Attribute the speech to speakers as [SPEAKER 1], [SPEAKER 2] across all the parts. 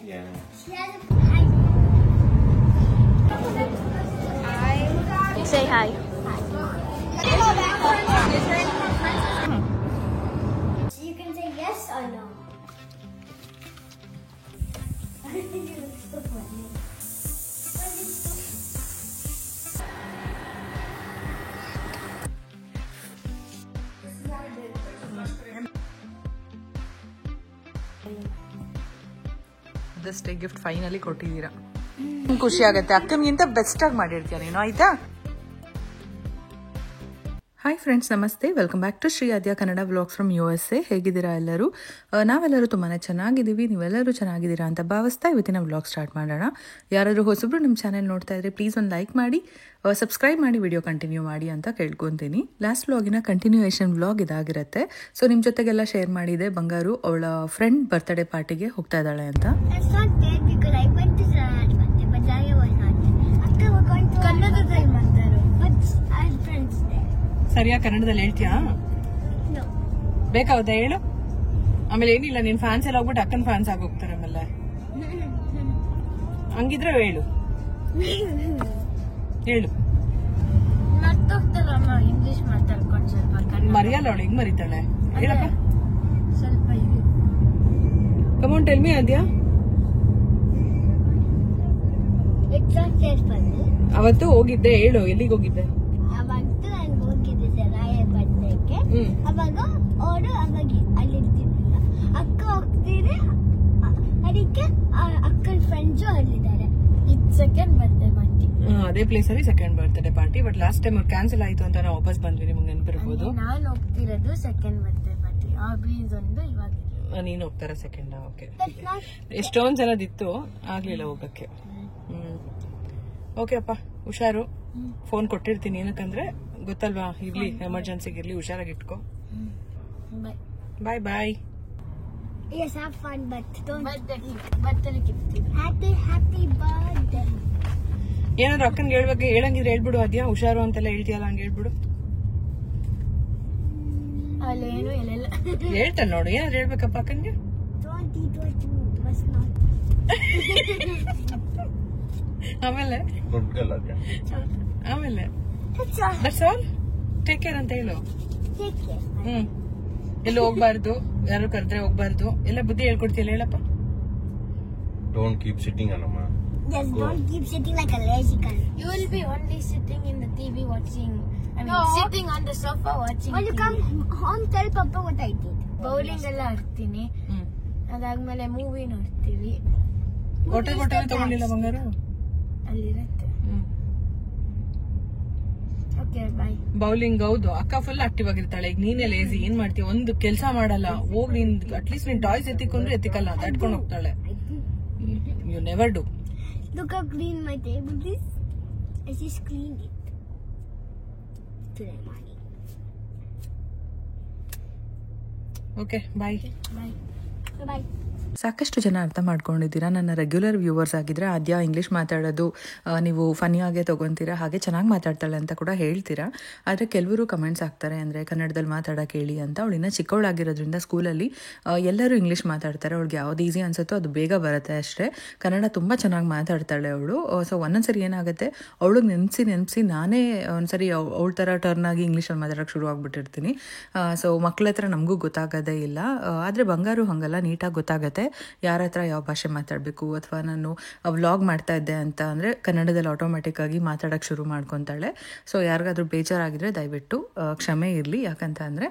[SPEAKER 1] Yeah.
[SPEAKER 2] She has a hi.
[SPEAKER 3] Say hi.
[SPEAKER 2] So you can say yes or no. You look so funny.
[SPEAKER 4] Mother's day gift finally ಕೊಟ್ಟಿದ್ದೀರಾ. ಖುಷಿ ಆಗುತ್ತೆ. ಅಕ್ಕನಿಗಿಂತ best ಆಗಿ ಮಾಡಿರ್ತೀಯ ನೀನು, ಆಯ್ತಾ? ಹಾಯ್ ಫ್ರೆಂಡ್ಸ್, ನಮಸ್ತೆ. Welcome back to Shri Aadya Kannada vlogs from USA. ಹೇಗಿದ್ದೀರಾ ಎಲ್ಲರೂ? ನಾವೆಲ್ಲರೂ ತುಂಬಾ ಚೆನ್ನಾಗಿದ್ದೀವಿ. ನೀವೆಲ್ಲರೂ ಚೆನ್ನಾಗಿದ್ದೀರಾ ಅಂತ ಭಾವಿಸ್ತಾ ಇವತ್ತಿನ ವ್ಲಾಗ್ ಸ್ಟಾರ್ಟ್ ಮಾಡೋಣ. ಯಾರಾದರೂ ಹೊಸಬ್ರು ನಮ್ಮ ಚಾನೆಲ್ ನೋಡ್ತಾ ಇದ್ರೆ ಪ್ಲೀಸ್ ಒಂದು ಲೈಕ್ ಮಾಡಿ, ಸಬ್ಸ್ಕ್ರೈಬ್ ಮಾಡಿ, ವಿಡಿಯೋ ಕಂಟಿನ್ಯೂ ಮಾಡಿ ಅಂತ ಕೇಳ್ಕೊತೀನಿ. ಲಾಸ್ಟ್ ವ್ಲಾಗಿನ ಕಂಟಿನ್ಯೂಯೇಷನ್ ವ್ಲಾಗ್ ಇದಾಗಿರುತ್ತೆ. ಸೊ ನಿಮ್ಮ ಜೊತೆಗೆಲ್ಲ ಶೇರ್ ಮಾಡಿದೆ. ಬಂಗಾರು ಅವಳ ಫ್ರೆಂಡ್ ಬರ್ತ್ಡೇ ಪಾರ್ಟಿಗೆ ಹೋಗ್ತಾ ಇದ್ದಾಳೆ ಅಂತ. ಸರಿಯಾ ಕನ್ನಡದಲ್ಲಿ ಹೇಳ್ತೀಯಾ? ಬೇಕಾವದ ಹೇಳು. ಆಮೇಲೆ ಏನಿಲ್ಲ, ನಿನ್ ಫ್ಯಾನ್ಸ್ ಎಲ್ಲ ಹೋಗ್ಬಿಟ್ಟು ಅಕ್ಕನ ಫ್ಯಾನ್ಸ್ ಆಗೋಗ್ತಾರೆ. ಆಮೇಲೆ ಹಂಗಿದ್ರೆ ಹೇಳು ಹೇಳು.
[SPEAKER 3] ಇಂಗ್ಲಿಷ್ ಮಾತಾಡ್ಕೊಂಡು ಸ್ವಲ್ಪ
[SPEAKER 4] ಮರಿಯಲ್ಲ ಅವಳು, ಹೆಂಗ್ ಮರಿತಾಳೆ ಹೇಳಪ್ಪ.
[SPEAKER 3] ಸ್ವಲ್ಪ
[SPEAKER 4] ಕಮಾನ್ ಟೆಲ್ ಮಿ ಆದ್ಯಾ. ಅವತ್ತು ಹೋಗಿದ್ದೆ, ಹೇಳು ಎಲ್ಲಿಗೆ ಹೋಗಿದ್ದೆ?
[SPEAKER 2] ಅವತ್ತು ನಾನು ಹೋಗಿದ್ದೆ ಸರಾಯ ಬರ್ತಕ್ಕೆ. ಅವಾಗ ಅವರು ಅವಾಗ ಅಲ್ಲಿರ್ತಿರ್ಲಿಲ್ಲ. ಅಕ್ಕ ಹೋಗ್ತಿದ್ರೆ ಅದಕ್ಕೆ ಅಕ್ಕನ ಫ್ರೆಂಡ್ಸು ಅಲ್ಲಿದ್ದಾರೆ.
[SPEAKER 3] ಇದು ಸೆಕೆಂಡ್ ಬರ್ತ್ಡೇ ಪಾರ್ಟಿ.
[SPEAKER 4] ಅದೇ ಪ್ಲೇಸ್ ಅಲ್ಲಿ second birthday party. But last time ಅವ್ರು ಕ್ಯಾನ್ಸಲ್ ಆಯ್ತು ಅಂತ ನಾವು ವಾಪಸ್ ಬಂದ್ವಿ. ನಿಮ್ಗೆ ನೆನಪಿರ್ಬೋದು.
[SPEAKER 3] ನಾನು ಹೋಗ್ತಿರೋದು ಸೆಕೆಂಡ್ ಬರ್ತ್ಡೇ ಪಾರ್ಟಿ. ಆಬ್ರೀಸ್ ಒಂದು ಇವಾಗ
[SPEAKER 4] ನೀನ್ ಹೋಗ್ತಾರ ಸೆಕೆಂಡ್. ಓಕೆ, ಎಷ್ಟೊಂದ್ ಜನದಿತ್ತು, ಆಗ್ಲಿಲ್ಲ ಹೋಗಕ್ಕೆ. ಓಕೆ ಅಪ್ಪ, ಹುಷಾರು. ಫೋನ್ ಕೊಟ್ಟಿರ್ತೀನಿ, ಏನಕ್ಕಂದ್ರೆ ಗೊತ್ತಲ್ವಾ, ಇರ್ಲಿ ಎಮರ್ಜೆನ್ಸಿಗೆ ಇರ್ಲಿ, ಹುಷಾರಾಗಿ ಇಟ್ಕೋ. ಬಾಯ್ ಬಾಯ್.
[SPEAKER 2] Yes, have fun, but don't.
[SPEAKER 3] birthday gift.
[SPEAKER 2] Happy birthday.
[SPEAKER 4] ಏನಾದ್ರು ಅಕ್ಕನ್ಗೆ ಹೇಳ್ಬೇಕು, ಹೇಳಂಗಿದ್ರೆ ಹೇಳ್ಬಿಡು. ಅದ್ಯಾ ಹುಷಾರು ಅಂತೆಲ್ಲ ಹೇಳ್ತೀಯಲ್ಲ, ಹಂಗೆ ಹೇಳ್ಬಿಡು.
[SPEAKER 3] ಅಲ್ಲೇನು ಎಲ್ಲೆಲ್ಲ
[SPEAKER 4] ಹೇಳ್ತಾನೆ ನೋಡು. ಏನಾದ್ರು ಹೇಳ್ಬೇಕಪ್ಪ ಅಕ್ಕನ್ಗೆ?
[SPEAKER 2] 2022 was not.
[SPEAKER 4] ಆಮೇಲೆ ಆಮೇಲೆ ದಟ್ಸ್ ಆಲ್. ಟೇಕ್ ಕೇರ್ ಅಂತ ಹೇಳು.
[SPEAKER 2] Take care.
[SPEAKER 4] ಎಲ್ಲ ಹೋಗ್ಬಾರ್ದು, ಯಾರು ಕರೆದ್ರೆ ಹೋಗ್ಬಾರ್ದು, ಎಲ್ಲ ಬುದ್ಧಿ ಹೇಳ್ಕೊಡ್ತೀಯಲ್ಲ, ಹೇಳಪ್ಪ.
[SPEAKER 1] Don't keep sitting, Anama.
[SPEAKER 2] Yes, don't keep sitting like a lazy guy.
[SPEAKER 3] You will be only sitting in the TV watching. Sitting on the sofa watching.
[SPEAKER 2] When you come home, tell Papa what I did.
[SPEAKER 3] Bowling ಎಲ್ಲ ಆಡ್ತೀನಿ. ಅದಾದ್ಮೇಲೆ movie ನೋಡ್ತೀವಿ.
[SPEAKER 4] Hotel ತಗೊಂಡಿಲ್ಲ ಬಂಗಾರು?
[SPEAKER 3] ಅಲ್ಲಿರತ್ತೆ. Okay bye.
[SPEAKER 4] Bowling ಹೌದು, ಅಕ್ಕ full active ಆಗಿರ್ತಾಳೆ. ಈಗ ನೀನೇ ಲೇಸಿ, ಏನ್ ಮಾಡ್ತೀಯ? ಒಂದು ಕೆಲಸ ಮಾಡಲ್ಲ. ಹೋಗಿ ನೀನ್ ಅಟ್ಲೀಸ್ಟ್ ನೀನ್ ಟಾಯ್ಸ್ ಎತ್ತಿಕೊಂಡ್ರೆ ಎತ್ತಿಕಲ್ಲ, ತಟ್ಕೊಂಡು ಹೋಗ್ತಾಳೆ. You never do.
[SPEAKER 2] Look how clean my table is. I just cleaned it today morning.
[SPEAKER 4] Okay bye.
[SPEAKER 2] Bye.
[SPEAKER 4] ಸಾಕಷ್ಟು ಜನ ಅರ್ಥ ಮಾಡ್ಕೊಂಡಿದ್ದೀರಾ. ನನ್ನ ರೆಗ್ಯುಲರ್ ವ್ಯೂವರ್ಸ್ ಆಗಿದ್ರೆ ಆದ್ಯ ಇಂಗ್ಲೀಷ್ ಮಾತಾಡೋದು ನೀವು ಫನ್ನಿಯಾಗೆ ತೊಗೊತೀರಾ, ಹಾಗೆ ಚೆನ್ನಾಗಿ ಮಾತಾಡ್ತಾಳೆ ಅಂತ ಕೂಡ ಹೇಳ್ತೀರಾ. ಆದರೆ ಕೆಲವರು ಕಮೆಂಟ್ಸ್ ಹಾಕ್ತಾರೆ, ಅಂದರೆ ಕನ್ನಡದಲ್ಲಿ ಮಾತಾಡೋಕೆ ಹೇಳಿ ಅಂತ. ಅವಳಿನ್ನ ಚಿಕ್ಕವಳಾಗಿರೋದ್ರಿಂದ ಸ್ಕೂಲಲ್ಲಿ ಎಲ್ಲರೂ ಇಂಗ್ಲೀಷ್ ಮಾತಾಡ್ತಾರೆ. ಅವಳಿಗೆ ಯಾವ್ದು ಈಸಿ ಅನ್ಸುತ್ತೋ ಅದು ಬೇಗ ಬರುತ್ತೆ ಅಷ್ಟೇ. ಕನ್ನಡ ತುಂಬ ಚೆನ್ನಾಗಿ ಮಾತಾಡ್ತಾಳೆ ಅವಳು. ಸೊ ಒಂದೊಂದ್ಸರಿ ಏನಾಗುತ್ತೆ, ಅವಳಿಗೆ ನೆನೆಸಿ ನಾನೇ ಒಂದ್ಸರಿ ಅವಳ ಥರ ಟರ್ನ್ ಆಗಿ ಇಂಗ್ಲೀಷಲ್ಲಿ ಮಾತಾಡೋಕ್ಕೆ ಶುರು ಆಗ್ಬಿಟ್ಟಿರ್ತೀನಿ. ಸೊ ಮಕ್ಳ ಹತ್ರ ನಮಗೂ ಗೊತ್ತಾಗೋದೇ ಇಲ್ಲ. ಆದರೆ ಬಂಗಾರು ಹಾಗಲ್ಲ, ನೀಟಾಗಿ ಗೊತ್ತಾಗುತ್ತೆ ಯಾರ ಹತ್ರ ಯಾವ ಭಾಷೆ ಮಾತಾಡಬೇಕು. ಅಥವಾ ನಾನು ವ್ಲಾಗ್ ಮಾಡ್ತಾ ಇದ್ದೆ ಅಂತ ಅಂದರೆ ಕನ್ನಡದಲ್ಲಿ ಆಟೋಮೆಟಿಕ್ ಆಗಿ ಮಾತಾಡೋಕ್ಕೆ ಶುರು ಮಾಡ್ಕೊತಾಳೆ. ಸೊ ಯಾರಿಗಾದ್ರೂ ಬೇಜಾರಾಗಿದ್ರೆ ದಯವಿಟ್ಟು ಕ್ಷಮೆ ಇರಲಿ. ಯಾಕಂತ ಅಂದರೆ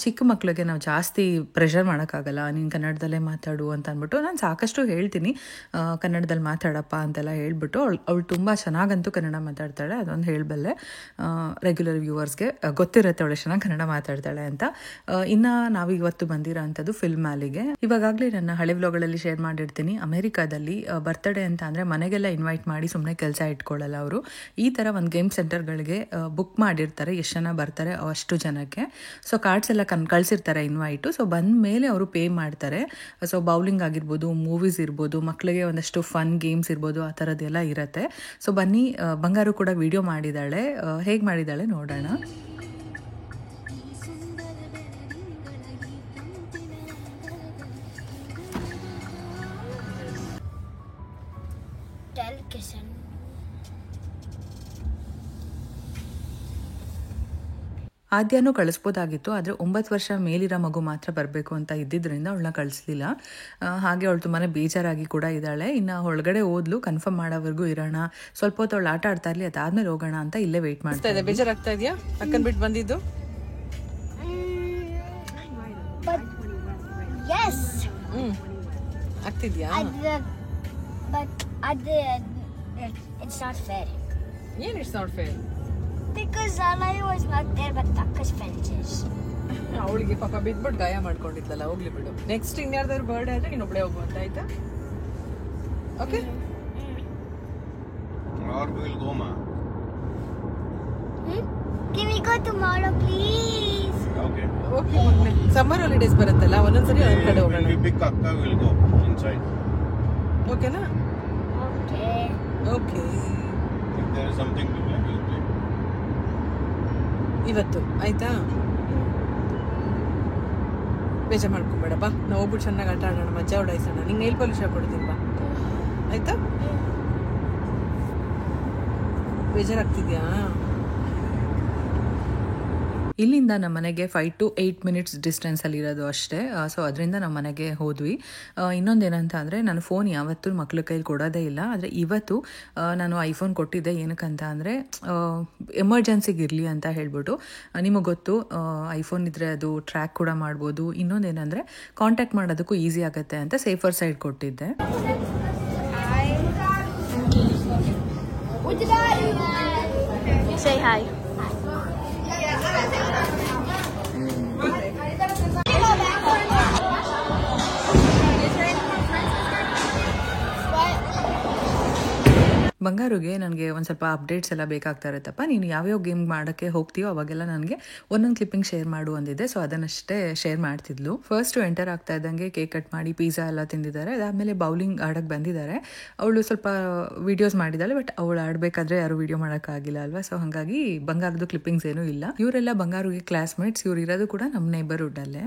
[SPEAKER 4] ಚಿಕ್ಕ ಮಕ್ಕಳಿಗೆ ನಾವು ಜಾಸ್ತಿ ಪ್ರೆಷರ್ ಮಾಡೋಕ್ಕಾಗಲ್ಲ. ನೀನು ಕನ್ನಡದಲ್ಲೇ ಮಾತಾಡು ಅಂತ ಅಂದ್ಬಿಟ್ಟು ನಾನು ಸಾಕಷ್ಟು ಹೇಳ್ತೀನಿ, ಕನ್ನಡದಲ್ಲಿ ಮಾತಾಡಪ್ಪ ಅಂತೆಲ್ಲ ಹೇಳ್ಬಿಟ್ಟು. ಅವಳು ತುಂಬ ಚೆನ್ನಾಗಂತೂ ಕನ್ನಡ ಮಾತಾಡ್ತಾಳೆ, ಅದೊಂದು ಹೇಳಬಲ್ಲೆ. ರೆಗ್ಯುಲರ್ ವ್ಯೂವರ್ಸ್ಗೆ ಗೊತ್ತಿರುತ್ತೆ ಅವಳು ಚೆನ್ನಾಗಿ ಕನ್ನಡ ಮಾತಾಡ್ತಾಳೆ ಅಂತ. ಇನ್ನು ನಾವು ಇವತ್ತು ಬಂದಿರೋ ಅಂಥದ್ದು ಫಿಲ್ಮ್ ಮ್ಯಾಲಿಗೆ. ಇವಾಗಲೇ ನನ್ನ ಹಳೆ ವ್ಲಾಗ್ಗಳಲ್ಲಿ ಶೇರ್ ಮಾಡಿರ್ತೀನಿ. ಅಮೆರಿಕಾದಲ್ಲಿ ಬರ್ತ್ಡೇ ಅಂತ ಅಂದರೆ ಮನೆಗೆಲ್ಲ ಇನ್ವೈಟ್ ಮಾಡಿ ಸುಮ್ಮನೆ ಕೆಲಸ ಇಟ್ಕೊಳ್ಳಲ್ಲ ಅವರು. ಈ ಥರ ಒಂದು ಗೇಮ್ ಸೆಂಟರ್ಗಳಿಗೆ ಬುಕ್ ಮಾಡಿರ್ತಾರೆ, ಎಷ್ಟು ಜನ ಬರ್ತಾರೆ ಅಷ್ಟು ಜನಕ್ಕೆ. ಸೊ ಕಾರ್ಡ್ಸ್ ಎಲ್ಲ ಕಳಿಸಿರ್ತಾರೆ ಇನ್ವೈಟು. ಸೊ ಬಂದ ಮೇಲೆ ಅವರು ಪೇ ಮಾಡ್ತಾರೆ. ಸೊ ಬೌಲಿಂಗ್ ಆಗಿರ್ಬೋದು, ಮೂವೀಸ್ ಇರ್ಬೋದು, ಮಕ್ಕಳಿಗೆ ಒಂದಷ್ಟು ಫನ್ ಗೇಮ್ಸ್ ಇರ್ಬೋದು, ಆ ಥರದ್ದೆಲ್ಲ ಇರುತ್ತೆ. ಸೊ ಬನ್ನಿ, ಬಂಗಾರು ಕೂಡ ವಿಡಿಯೋ ಮಾಡಿದ್ದಾಳೆ, ಹೇಗೆ ಮಾಡಿದ್ದಾಳೆ ನೋಡೋಣ.
[SPEAKER 2] vacation.
[SPEAKER 4] ಆದ್ಯಾನು ಕಳಿಸ್ಬೋದಾಗಿತ್ತು, ಆದರೆ 9 ವರ್ಷ ಮೇಲಿರೋ ಮಗು ಮಾತ್ರ ಬರಬೇಕು ಅಂತ ಇದ್ದಿದ್ದರಿಂದ ಅವಳನ್ನ ಕಳಿಸ್ಲಿಲ್ಲ. ಹಾಗೆ ಅವಳು ತುಂಬಾ ಬೇಜಾರಾಗಿ ಕೂಡ ಇದ್ದಾಳೆ. ಇನ್ನು ಒಳಗಡೆ ಓದ್ಲು, ಕನ್ಫರ್ಮ್ ಮಾಡೋವರೆಗೂ ಇರೋಣ, ಸ್ವಲ್ಪ ಹೊತ್ತು ಅವಳು ಆಟ ಆಡ್ತಾ ಇರಲಿ, ಅದಾದ್ಮೇಲೆ ಹೋಗೋಣ ಅಂತ ಇಲ್ಲೇ ವೆಯ್ಟ್ ಮಾಡ್ತಾ ಇದೆ. ಬೇಜಾರಾಗ್ತಾ ಇದೆಯಾ ಅಕ್ಕನ್ ಬಿಟ್ಟು ಬಂದಿದ್ದು?
[SPEAKER 2] Yes.
[SPEAKER 4] ಆಗ್ತಿದ್ಯಾ?
[SPEAKER 2] But it's not fair.
[SPEAKER 4] ಏನು it's not fair?
[SPEAKER 2] Because Alaya was not there, but Takka's fences.
[SPEAKER 4] ಅವಳಿಗೆ ಪಾಪ ಬಿದ್ಬಿಟ್ಟು ಗಾಯ ಮಾಡ್ಕೊಂಡಿದ್ಲಲ್ಲ, ಹೋಗ್ಲಿ ಬಿಡು. ನೆಕ್ಸ್ಟ್ ಇನ್ಯಾರ್ದಾದ್ರು ಬರ್ಡೇ ಆದ್ರೆ ನೀನು ಒಬ್ಬಳೇ ಹೋಗುವಂತ, ಆಯ್ತಾ? Okay.
[SPEAKER 1] Or we will go, ma.
[SPEAKER 2] Can we go tomorrow, please?
[SPEAKER 1] Okay.
[SPEAKER 4] Okay. Summer holidays ಬರುತ್ತಲ್ಲ, ಒಂದೊಂದ್ಸರಿ ಒಂದ್ ಕಡೆ ಹೋಗೋಣ.
[SPEAKER 1] When we pick Akka, we will go inside.
[SPEAKER 4] ಓಕೆನಾ?
[SPEAKER 2] Okay.
[SPEAKER 4] Okay.
[SPEAKER 1] If there is something to play, we will play.
[SPEAKER 4] ಇವತ್ತು ಆಯ್ತಾ? ಬೇಜಾರು ಮಾಡ್ಕೊಬೇಡ, ಬಾ ನಾವು ಹೋಗ್ಬಿಟ್ಟು ಚೆನ್ನಾಗಿ ಆಟ ಆಡೋಣ, ಮಜಾ ಉಡಾಯಿಸೋಣ. ನಿಂಗೆ ನೈಲ್ ಪಾಲಿಶ್ ಹಾಕೊಡ್ತೀನಿ ಬಾ, ಆಯ್ತಾ? ಬೇಜಾರಾಗ್ತಿದ್ಯಾ? ಇಲ್ಲಿಂದ ನಮ್ಮ ಮನೆಗೆ 5 to 8 minutes ಡಿಸ್ಟೆನ್ಸಲ್ಲಿ ಇರೋದು ಅಷ್ಟೇ. ಸೊ ಅದರಿಂದ ನಮ್ಮ ಮನೆಗೆ ಹೋದ್ವಿ. ಇನ್ನೊಂದೇನಂತ ಅಂದರೆ, ನಾನು ಫೋನ್ ಯಾವತ್ತೂ ಮಕ್ಳ ಕೈಲಿ ಕೊಡೋದೇ ಇಲ್ಲ. ಆದರೆ ಇವತ್ತು ನಾನು ಐಫೋನ್ ಕೊಟ್ಟಿದ್ದೆ, ಏನಕ್ಕಂತ ಅಂದರೆ ಎಮರ್ಜೆನ್ಸಿಗೆ ಇರಲಿ ಅಂತ ಹೇಳ್ಬಿಟ್ಟು. ನಿಮಗೆ ಗೊತ್ತು, ಐಫೋನ್ ಇದ್ದರೆ ಅದು ಟ್ರ್ಯಾಕ್ ಕೂಡ ಮಾಡ್ಬೋದು. ಇನ್ನೊಂದೇನೆಂದರೆ ಕಾಂಟ್ಯಾಕ್ಟ್ ಮಾಡೋದಕ್ಕೂ ಈಸಿ ಆಗುತ್ತೆ ಅಂತ ಸೇಫರ್ ಸೈಡ್ ಕೊಟ್ಟಿದ್ದೆ.
[SPEAKER 2] Say hi.
[SPEAKER 4] ಬಂಗಾರುಗೆ ನನಗೆ ಒಂದು ಸ್ವಲ್ಪ ಅಪ್ಡೇಟ್ಸ್ ಎಲ್ಲ ಬೇಕಾಗ್ತಾ ಇರುತ್ತಪ್ಪ. ನೀನು ಯಾವ್ಯಾವ ಗೇಮ್ ಮಾಡೋಕ್ಕೆ ಹೋಗ್ತೀಯೋ ಅವಾಗೆಲ್ಲ ನನಗೆ ಒಂದೊಂದು ಕ್ಲಿಪ್ಪಿಂಗ್ ಶೇರ್ ಮಾಡು ಅಂದಿದ್ದೆ. ಸೊ ಅದನ್ನಷ್ಟೇ ಶೇರ್ ಮಾಡ್ತಿದ್ಲು. ಫಸ್ಟು ಎಂಟರ್ ಆಗ್ತಾ ಇದ್ದಂಗೆ ಕೇಕ್ ಕಟ್ ಮಾಡಿ ಪಿಜ್ಜಾ ಎಲ್ಲ ತಿಂದಿದ್ದಾರೆ. ಅದಾದಮೇಲೆ ಬೌಲಿಂಗ್ ಆಡೋಕ್ಕೆ ಬಂದಿದ್ದಾರೆ. ಅವಳು ಸ್ವಲ್ಪ ವೀಡಿಯೋಸ್ ಮಾಡಿದ್ದಾಳೆ, ಬಟ್ ಅವಳು ಆಡಬೇಕಾದ್ರೆ ಯಾರು ವೀಡಿಯೋ ಮಾಡೋಕ್ಕಾಗಿಲ್ಲ ಅಲ್ವಾ. ಸೊ ಹಾಗಾಗಿ ಬಂಗಾರದ್ದು ಕ್ಲಿಪ್ಪಿಂಗ್ಸ್ ಏನೂ ಇಲ್ಲ. ಇವರೆಲ್ಲ ಬಂಗಾರುಗೆ ಕ್ಲಾಸ್ಮೇಟ್ಸ್. ಇವ್ರು ಇರೋದು ಕೂಡ ನಮ್ಮ ನೇಬರ್ಹುಡ್ಡಲ್ಲೇ.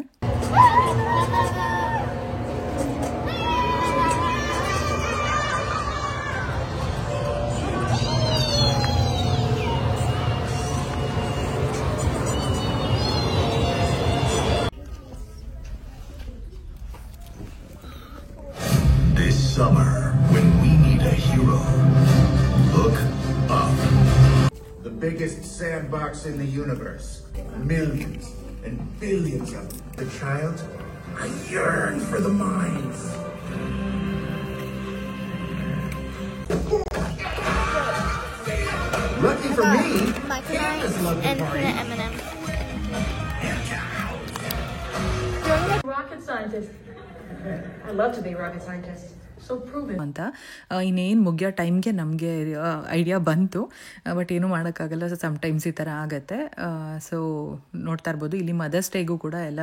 [SPEAKER 5] Summer, when we need a hero, look up. The biggest sandbox in the universe. Millions and billions of them. The child, I yearn for the mines. Lucky for me, Candace loved the party.
[SPEAKER 2] M&M.
[SPEAKER 6] Rocket scientist. I'd love to be a rocket scientist. So prove it.
[SPEAKER 4] ಅಂತ ಇನ್ನೇನು ಮುಗಿಯೋ ಟೈಮ್ಗೆ ನಮಗೆ idea ಬಂತು, but ಏನೂ ಮಾಡೋಕ್ಕಾಗಲ್ಲ. So sometimes ಈ ಥರ ಆಗುತ್ತೆ. ಸೊ ನೋಡ್ತಾ ಇರ್ಬೋದು, ಇಲ್ಲಿ ಮದರ್ಸ್ ಡೇಗೂ ಕೂಡ ಎಲ್ಲ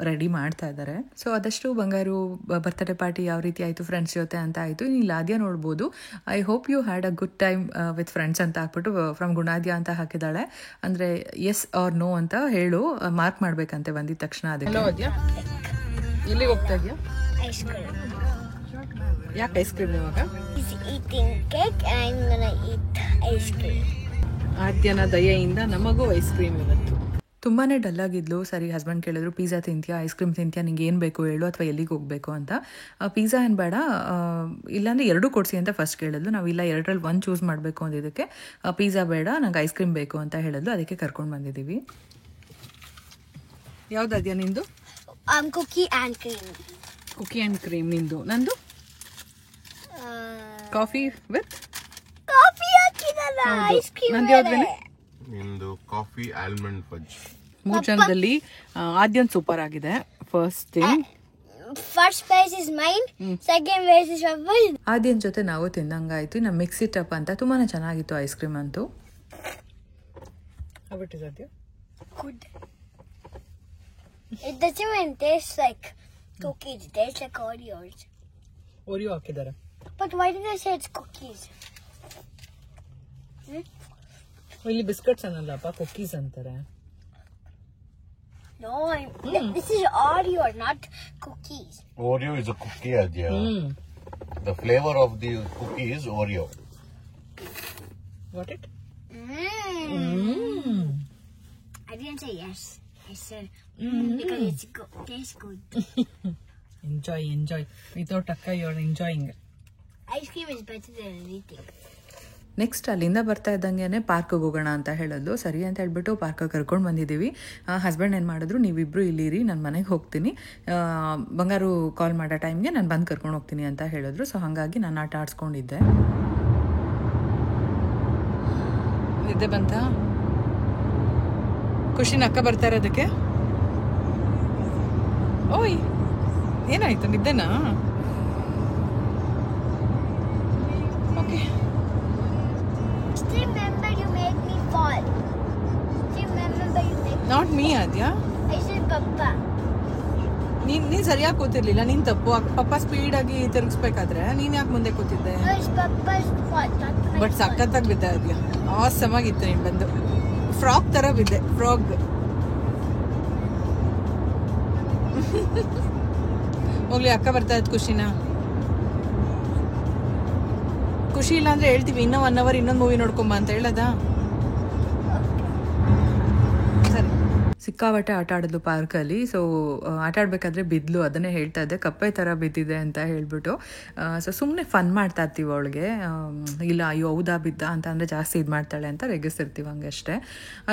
[SPEAKER 4] ರೆಡಿ ಮಾಡ್ತಾ ಇದ್ದಾರೆ. ಸೊ ಅದಷ್ಟು ಬಂಗಾರು ಬರ್ತ್ಡೇ ಪಾರ್ಟಿ ಯಾವ ರೀತಿ ಆಯಿತು ಫ್ರೆಂಡ್ಸ್ ಜೊತೆ ಅಂತ ಆಯಿತು. ಇನ್ನು ಲಾದ್ಯ ನೋಡ್ಬೋದು, I hope you had a good time with friends ಅಂತ ಹಾಕ್ಬಿಟ್ಟು ಫ್ರಮ್ ಗುಣಾದ್ಯ ಅಂತ ಹಾಕಿದ್ದಾಳೆ. ಅಂದರೆ ಎಸ್ ಆರ್ ನೋ ಅಂತ ಹೇಳು, ಮಾರ್ಕ್ ಮಾಡಬೇಕಂತೆ ಬಂದಿದ ತಕ್ಷಣ. ಅದಕ್ಕೆ ಎಲ್ಲಿಗೆ ಹೋಗ್ತಾ ಇದೆಯಾ?
[SPEAKER 2] Ice cream.
[SPEAKER 4] ಯಾಕೆ ಐಸ್ ಕ್ರೀಮ್ ಇವಾಗ?
[SPEAKER 2] He's eating cake and I'm gonna eat ice cream.
[SPEAKER 4] ಆದ್ಯನ ದಯೆಯಿಂದ ನಮಗೂ ಐಸ್ ಕ್ರೀಮ್ ಇವತ್ತು. ತುಂಬಾ ಡಲ್ ಆಗಿದ್ಲು. ಸರಿ, ಹಸ್ಬೆಂಡ್ ಕೇಳಿದ್ರು, ಪಿಜ್ಜಾ ತಿಂತೀಯಾ, ಐಸ್ ಕ್ರೀಮ್ ತಿಂತೀಯಾ, ನಿಂಗೆ ಏನು ಬೇಕು ಹೇಳು, ಅಥವಾ ಎಲ್ಲಿಗೆ ಹೋಗಬೇಕು ಅಂತ. ಪಿಜ್ಜಾ ಏನು ಬೇಡ, ಇಲ್ಲಾಂದರೆ ಎರಡೂ ಕೊಡಿಸಿ ಅಂತ ಫಸ್ಟ್ ಕೇಳಿದ್ಲು. ನಾವು ಇಲ್ಲ, ಎರಡರಲ್ಲಿ ಒಂದು ಚೂಸ್ ಮಾಡಬೇಕು ಅಂದಿದ್ದಕ್ಕೆ ಪಿಜ್ಜಾ ಬೇಡ, ನಂಗೆ ಐಸ್ ಕ್ರೀಮ್ ಬೇಕು ಅಂತ ಹೇಳಿದ್ಲು. ಅದಕ್ಕೆ ಕರ್ಕೊಂಡು ಬಂದಿದ್ದೀವಿ. ಯಾವುದಾದ್ಯಾ ನಿಂದು?
[SPEAKER 2] Cookie and cream.
[SPEAKER 4] Cookie and cream ನಿಂದು. ನಂದು ಕಾಫಿ ವಿತ್
[SPEAKER 2] ಕಾಫಿ ಹಾಕಿದಲ್ಲ, ಐಸ್ ಕ್ರೀಮ್.
[SPEAKER 1] ನಿಮ್ದು ಕಾಫಿ ಆಲ್ಮಂಡ್ ಫಜ್.
[SPEAKER 4] 3 ಜನದಲ್ಲಿ ಆದ್ಯನ್ ಸೂಪರ್ ಆಗಿದೆ. First thing,
[SPEAKER 2] first prize is mine, second prize is mine.
[SPEAKER 4] Aadyan ಜೊತೆ ನಾವು ತಿಂದಂಗಾಯ್ತು. ನಮ್ಮ ಮಿಕ್ಸ್ ಇಟ್ ಅಪ್ ಅಂತ ತುಂಬಾ ಚೆನ್ನಾಗಿತ್ತು ಐಸ್ ಕ್ರೀಮ್ ಅಂತೂ.
[SPEAKER 2] Good. It doesn't even taste like cookies. It tastes like Oreos.
[SPEAKER 4] Oreo ಹಾಕಿದ್ದಾರೆ.
[SPEAKER 2] But why did I say it's cookies?
[SPEAKER 4] ಇಲ್ಲಿ biscuits ಅನ್ನಲ್ಲಪ್ಪ, cookies ಅಂತಾರೆ.
[SPEAKER 2] No, this is Oreo, not cookies.
[SPEAKER 1] Oreo is a cookie, Adya. The flavor of the cookie is Oreo.
[SPEAKER 4] Got it?
[SPEAKER 2] I didn't say yes. I said because it's good. Tastes good.
[SPEAKER 4] Enjoy. Without akka, you're enjoying.
[SPEAKER 2] Ice cream is better than anything.
[SPEAKER 4] Next ಅಲ್ಲಿಂದ ಬರ್ತಾ ಇದ್ದಂಗೆ ಪಾರ್ಕ್ಗೆ ಹೋಗೋಣ ಅಂತ ಹೇಳಿದ್ಲು. ಸರಿ ಅಂತ ಹೇಳ್ಬಿಟ್ಟು ಪಾರ್ಕಿಗೆ ಕರ್ಕೊಂಡು ಬಂದಿದ್ದೀವಿ. ಹಸ್ಬೆಂಡ್ ಏನು ಮಾಡಿದ್ರು, ನೀವಿಬ್ಬರು ಇಲ್ಲಿರಿ, ನಾನು ಮನೆಗೆ ಹೋಗ್ತೀನಿ, ಬಂಗಾರು ಕಾಲ್ ಮಾಡೋ ಟೈಮ್ಗೆ ನಾನು ಬಂದು ಕರ್ಕೊಂಡು ಹೋಗ್ತೀನಿ ಅಂತ ಹೇಳಿದ್ರು. ಸೊ ಹಾಗಾಗಿ ನಾನು ಆಟ ಆಡಿಸ್ಕೊಂಡಿದ್ದೆ. ನಿದ್ದೆ ಬಂತ? ಖುಷಿನ ಅಕ್ಕ ಬರ್ತಾ ಇರೋದಕ್ಕೆ? ಓಯ್, ಏನಾಯ್ತು, ನಿದ್ದೆನಾ? Okay.
[SPEAKER 2] Remember you made me fall. Remember you made me
[SPEAKER 4] not me Aadya?
[SPEAKER 2] I said Papa.
[SPEAKER 4] ನೀನು ಸರಿಯಾಗಿ ಕೂತಿರ್ಲಿಲ್ಲ, ನೀನು ತಪ್ಪು. ಪಪ್ಪ ಸ್ಪೀಡಾಗಿ ತಿರುಗಿಸ್ಬೇಕಾದ್ರೆ ನೀನು ಯಾಕೆ ಮುಂದೆ ಕೂತಿದ್ದೆ?
[SPEAKER 2] No, it's Papa's fault.
[SPEAKER 4] But ಸಖತ್ತಾಗಿ ಬಿದ್ದ ಅದೆಯಾ, ಆಸಮ್ ಆಗಿತ್ತು. ನೀನು ಬಂದು ಫ್ರಾಕ್ ಥರ ಬಿದ್ದೆ, ಫ್ರಾಗ್. ಹೋಗ್ಲಿ, ಅಕ್ಕ ಬರ್ತಾ ಇತ್ತು. ಖುಷಿ ಇಲ್ಲ ಅಂದ್ರೆ ಹೇಳ್ತೀವಿ, ಇನ್ನೂ 1 hour ಇನ್ನೊಂದು ಮೂವಿ ನೋಡ್ಕೊಂಬ ಅಂತ ಹೇಳದಾ? ಸರಿ. ಸಿಕ್ಕಾಬಟ್ಟೆ ಆಟ ಆಡಿದ್ಲು ಪಾರ್ಕಲ್ಲಿ. ಸೊ ಆಟ ಆಡಬೇಕಾದ್ರೆ ಬಿದ್ಲು, ಅದನ್ನೇ ಹೇಳ್ತಾ ಇದ್ದೆ, ಕಪ್ಪೆ ಥರ ಬಿದ್ದಿದೆ ಅಂತ ಹೇಳ್ಬಿಟ್ಟು. ಸೊ ಸುಮ್ಮನೆ ಫನ್ ಮಾಡ್ತಾ ಇರ್ತೀವಿ ಅವಳಿಗೆ. ಇಲ್ಲ ಅಯ್ಯೋ ಹೌದಾ ಬಿದ್ದ ಅಂತ ಅಂದರೆ ಜಾಸ್ತಿ ಇದು ಮಾಡ್ತಾಳೆ ಅಂತ ರೆಗಿಸ್ತಿರ್ತೀವಿ, ಹಂಗೆ ಅಷ್ಟೇ.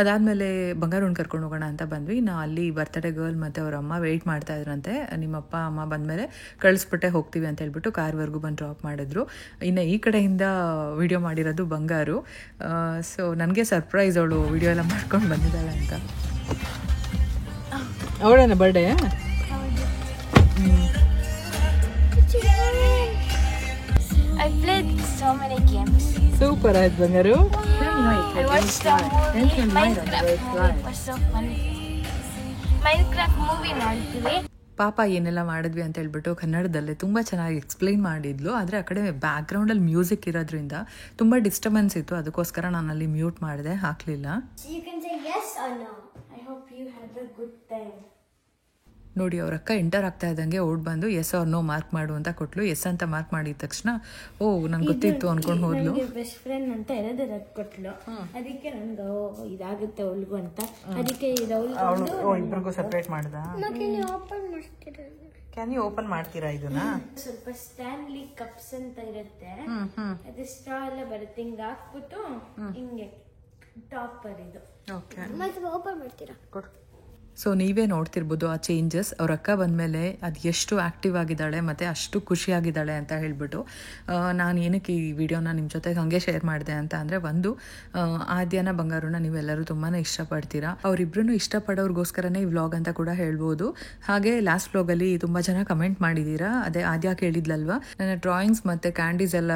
[SPEAKER 4] ಅದಾದಮೇಲೆ ಬಂಗಾರನ ಕರ್ಕೊಂಡು ಹೋಗೋಣ ಅಂತ ಬಂದ್ವಿ. ಅಲ್ಲಿ ಬರ್ತಡೇ ಗರ್ಲ್ ಮತ್ತು ಅವ್ರ ಅಮ್ಮ ವೆಯ್ಟ್ ಮಾಡ್ತಾ ಇದ್ರಂತೆ. ನಿಮ್ಮಪ್ಪ ಅಮ್ಮ ಬಂದಮೇಲೆ ಕಳಿಸ್ಬಿಟ್ಟೆ ಹೋಗ್ತೀವಿ ಅಂತ ಹೇಳ್ಬಿಟ್ಟು ಕಾರ್ವರೆಗೂ ಬಂದು ಡ್ರಾಪ್ ಮಾಡಿದ್ರು. ಇನ್ನು ಈ ಕಡೆಯಿಂದ ವಿಡಿಯೋ ಮಾಡಿರೋದು ಬಂಗಾರು. ಸೊ ನನಗೆ ಸರ್ಪ್ರೈಸ್, ಅವಳು ವಿಡಿಯೋ ಎಲ್ಲ ಮಾಡ್ಕೊಂಡು ಬಂದಿದ್ದಾಳೆ ಅಂತ. ಅವಳೇನ birthday?
[SPEAKER 3] I played so many games.
[SPEAKER 4] Super ಆಯ್ತು ಬಂಗಾರು.
[SPEAKER 3] I watched the movie. Minecraft movie was so funny. Minecraft movie ನೋಡ್ತೀವಿ.
[SPEAKER 4] ಪಾಪ ಏನೆಲ್ಲ ಮಾಡಿದ್ವಿ ಅಂತ ಹೇಳ್ಬಿಟ್ಟು ಕನ್ನಡದಲ್ಲೇ ತುಂಬ ಚೆನ್ನಾಗಿ ಎಕ್ಸ್ಪ್ಲೈನ್ ಮಾಡಿದ್ಲು. ಆದರೆ ಆ ಕಡೆ ಬ್ಯಾಕ್ಗ್ರೌಂಡಲ್ಲಿ ಮ್ಯೂಸಿಕ್ ಇರೋದ್ರಿಂದ ತುಂಬ ಡಿಸ್ಟರ್ಬೆನ್ಸ್ ಇತ್ತು, ಅದಕ್ಕೋಸ್ಕರ ನಾನು ಅಲ್ಲಿ ಮ್ಯೂಟ್ ಮಾಡಿದೆ, ಹಾಕಲಿಲ್ಲ.
[SPEAKER 2] You can say yes or no. I hope you had a good time.
[SPEAKER 4] ನೋಡಿ, ಅವ್ರ ಅಕ್ಕ ಎಂಟರ್ ಆಗ್ತಾ ಇದ್ದಂಗೆ ಓಡ್ ಬಂದು ಎಸ್ ಆರ್ ನೋ ಮಾರ್ಕ್ ಮಾಡು ಅಂತ ಕೊಟ್ಲು. ಎಸ್ ಅಂತ ಮಾರ್ಕ್ ಮಾಡಿದ ತಕ್ಷಣ ಓ ನನ್ಗೆ ಗೊತ್ತಿತ್ತು ಅನ್ಕೊಂಡು ಹೋದ್ಲು.
[SPEAKER 3] ಬೆಸ್ಟ್ ಫ್ರೆಂಡ್ ಅಂತ ಹೇಳೋದು ಕೊಟ್ಲು. ಅದಕ್ಕೆ ನನ್ಗೆ ಇದಾಗುತ್ತೆ ಅವಳಿಗೂ ಅಂತ, ಅದಕ್ಕೆ
[SPEAKER 4] ಇಬ್ರಿಗೂ ಸಪ್ರೇಟ್ ಮಾಡ್ದ. ಕ್ಯಾನ್ ಯು ಓಪನ್ ಮಾಡ್ತೀರಾ ಇದನ್ನ?
[SPEAKER 3] ಸ್ವಲ್ಪ ಸ್ಟ್ಯಾನ್ಲಿ ಕಪ್ಸ್ ಅಂತ ಇರುತ್ತೆ, ಅದು ಸ್ಟ್ರಾ ಎಲ್ಲ ಬರುತ್ತೆ, ಹಿಂಗೆ ಹಾಕ್ಬಿಟ್ಟು ಹಿಂಗೆ ಟಾಪರ್ ಇದು.
[SPEAKER 4] ಓಕೆ,
[SPEAKER 2] ಮತ್ತೆ ಓಪನ್ ಮಾಡ್ತೀರಾ?
[SPEAKER 4] ಸೊ ನೀವೇ ನೋಡ್ತಿರ್ಬೋದು ಆ ಚೇಂಜಸ್. ಅವ್ರ ಅಕ್ಕ ಬಂದಮೇಲೆ ಅದು ಎಷ್ಟು ಆ್ಯಕ್ಟಿವ್ ಆಗಿದ್ದಾಳೆ ಮತ್ತು ಅಷ್ಟು ಖುಷಿಯಾಗಿದ್ದಾಳೆ ಅಂತ ಹೇಳ್ಬಿಟ್ಟು. ನಾನು ಏನಕ್ಕೆ ಈ ವಿಡಿಯೋನ ನಿಮ್ಮ ಜೊತೆಗೆ ಹಾಗೆ ಶೇರ್ ಮಾಡಿದೆ ಅಂತ ಅಂದರೆ, ಒಂದು ಆದ್ಯನ ಬಂಗಾರನ ನೀವೆಲ್ಲರೂ ತುಂಬಾ ಇಷ್ಟಪಡ್ತೀರಾ. ಅವರಿಬ್ರು ಇಷ್ಟಪಡೋರಿಗೋಸ್ಕರನೇ ಈ ವ್ಲಾಗ್ ಅಂತ ಕೂಡ ಹೇಳ್ಬೋದು. ಹಾಗೆ ಲಾಸ್ಟ್ ವ್ಲಾಗಲ್ಲಿ ತುಂಬ ಜನ ಕಮೆಂಟ್ ಮಾಡಿದ್ದೀರಾ, ಅದೇ ಆದ್ಯ ಕೇಳಿದ್ಲಲ್ವ ನನ್ನ ಡ್ರಾಯಿಂಗ್ಸ್ ಮತ್ತು ಕ್ಯಾಂಡೀಸ್ ಎಲ್ಲ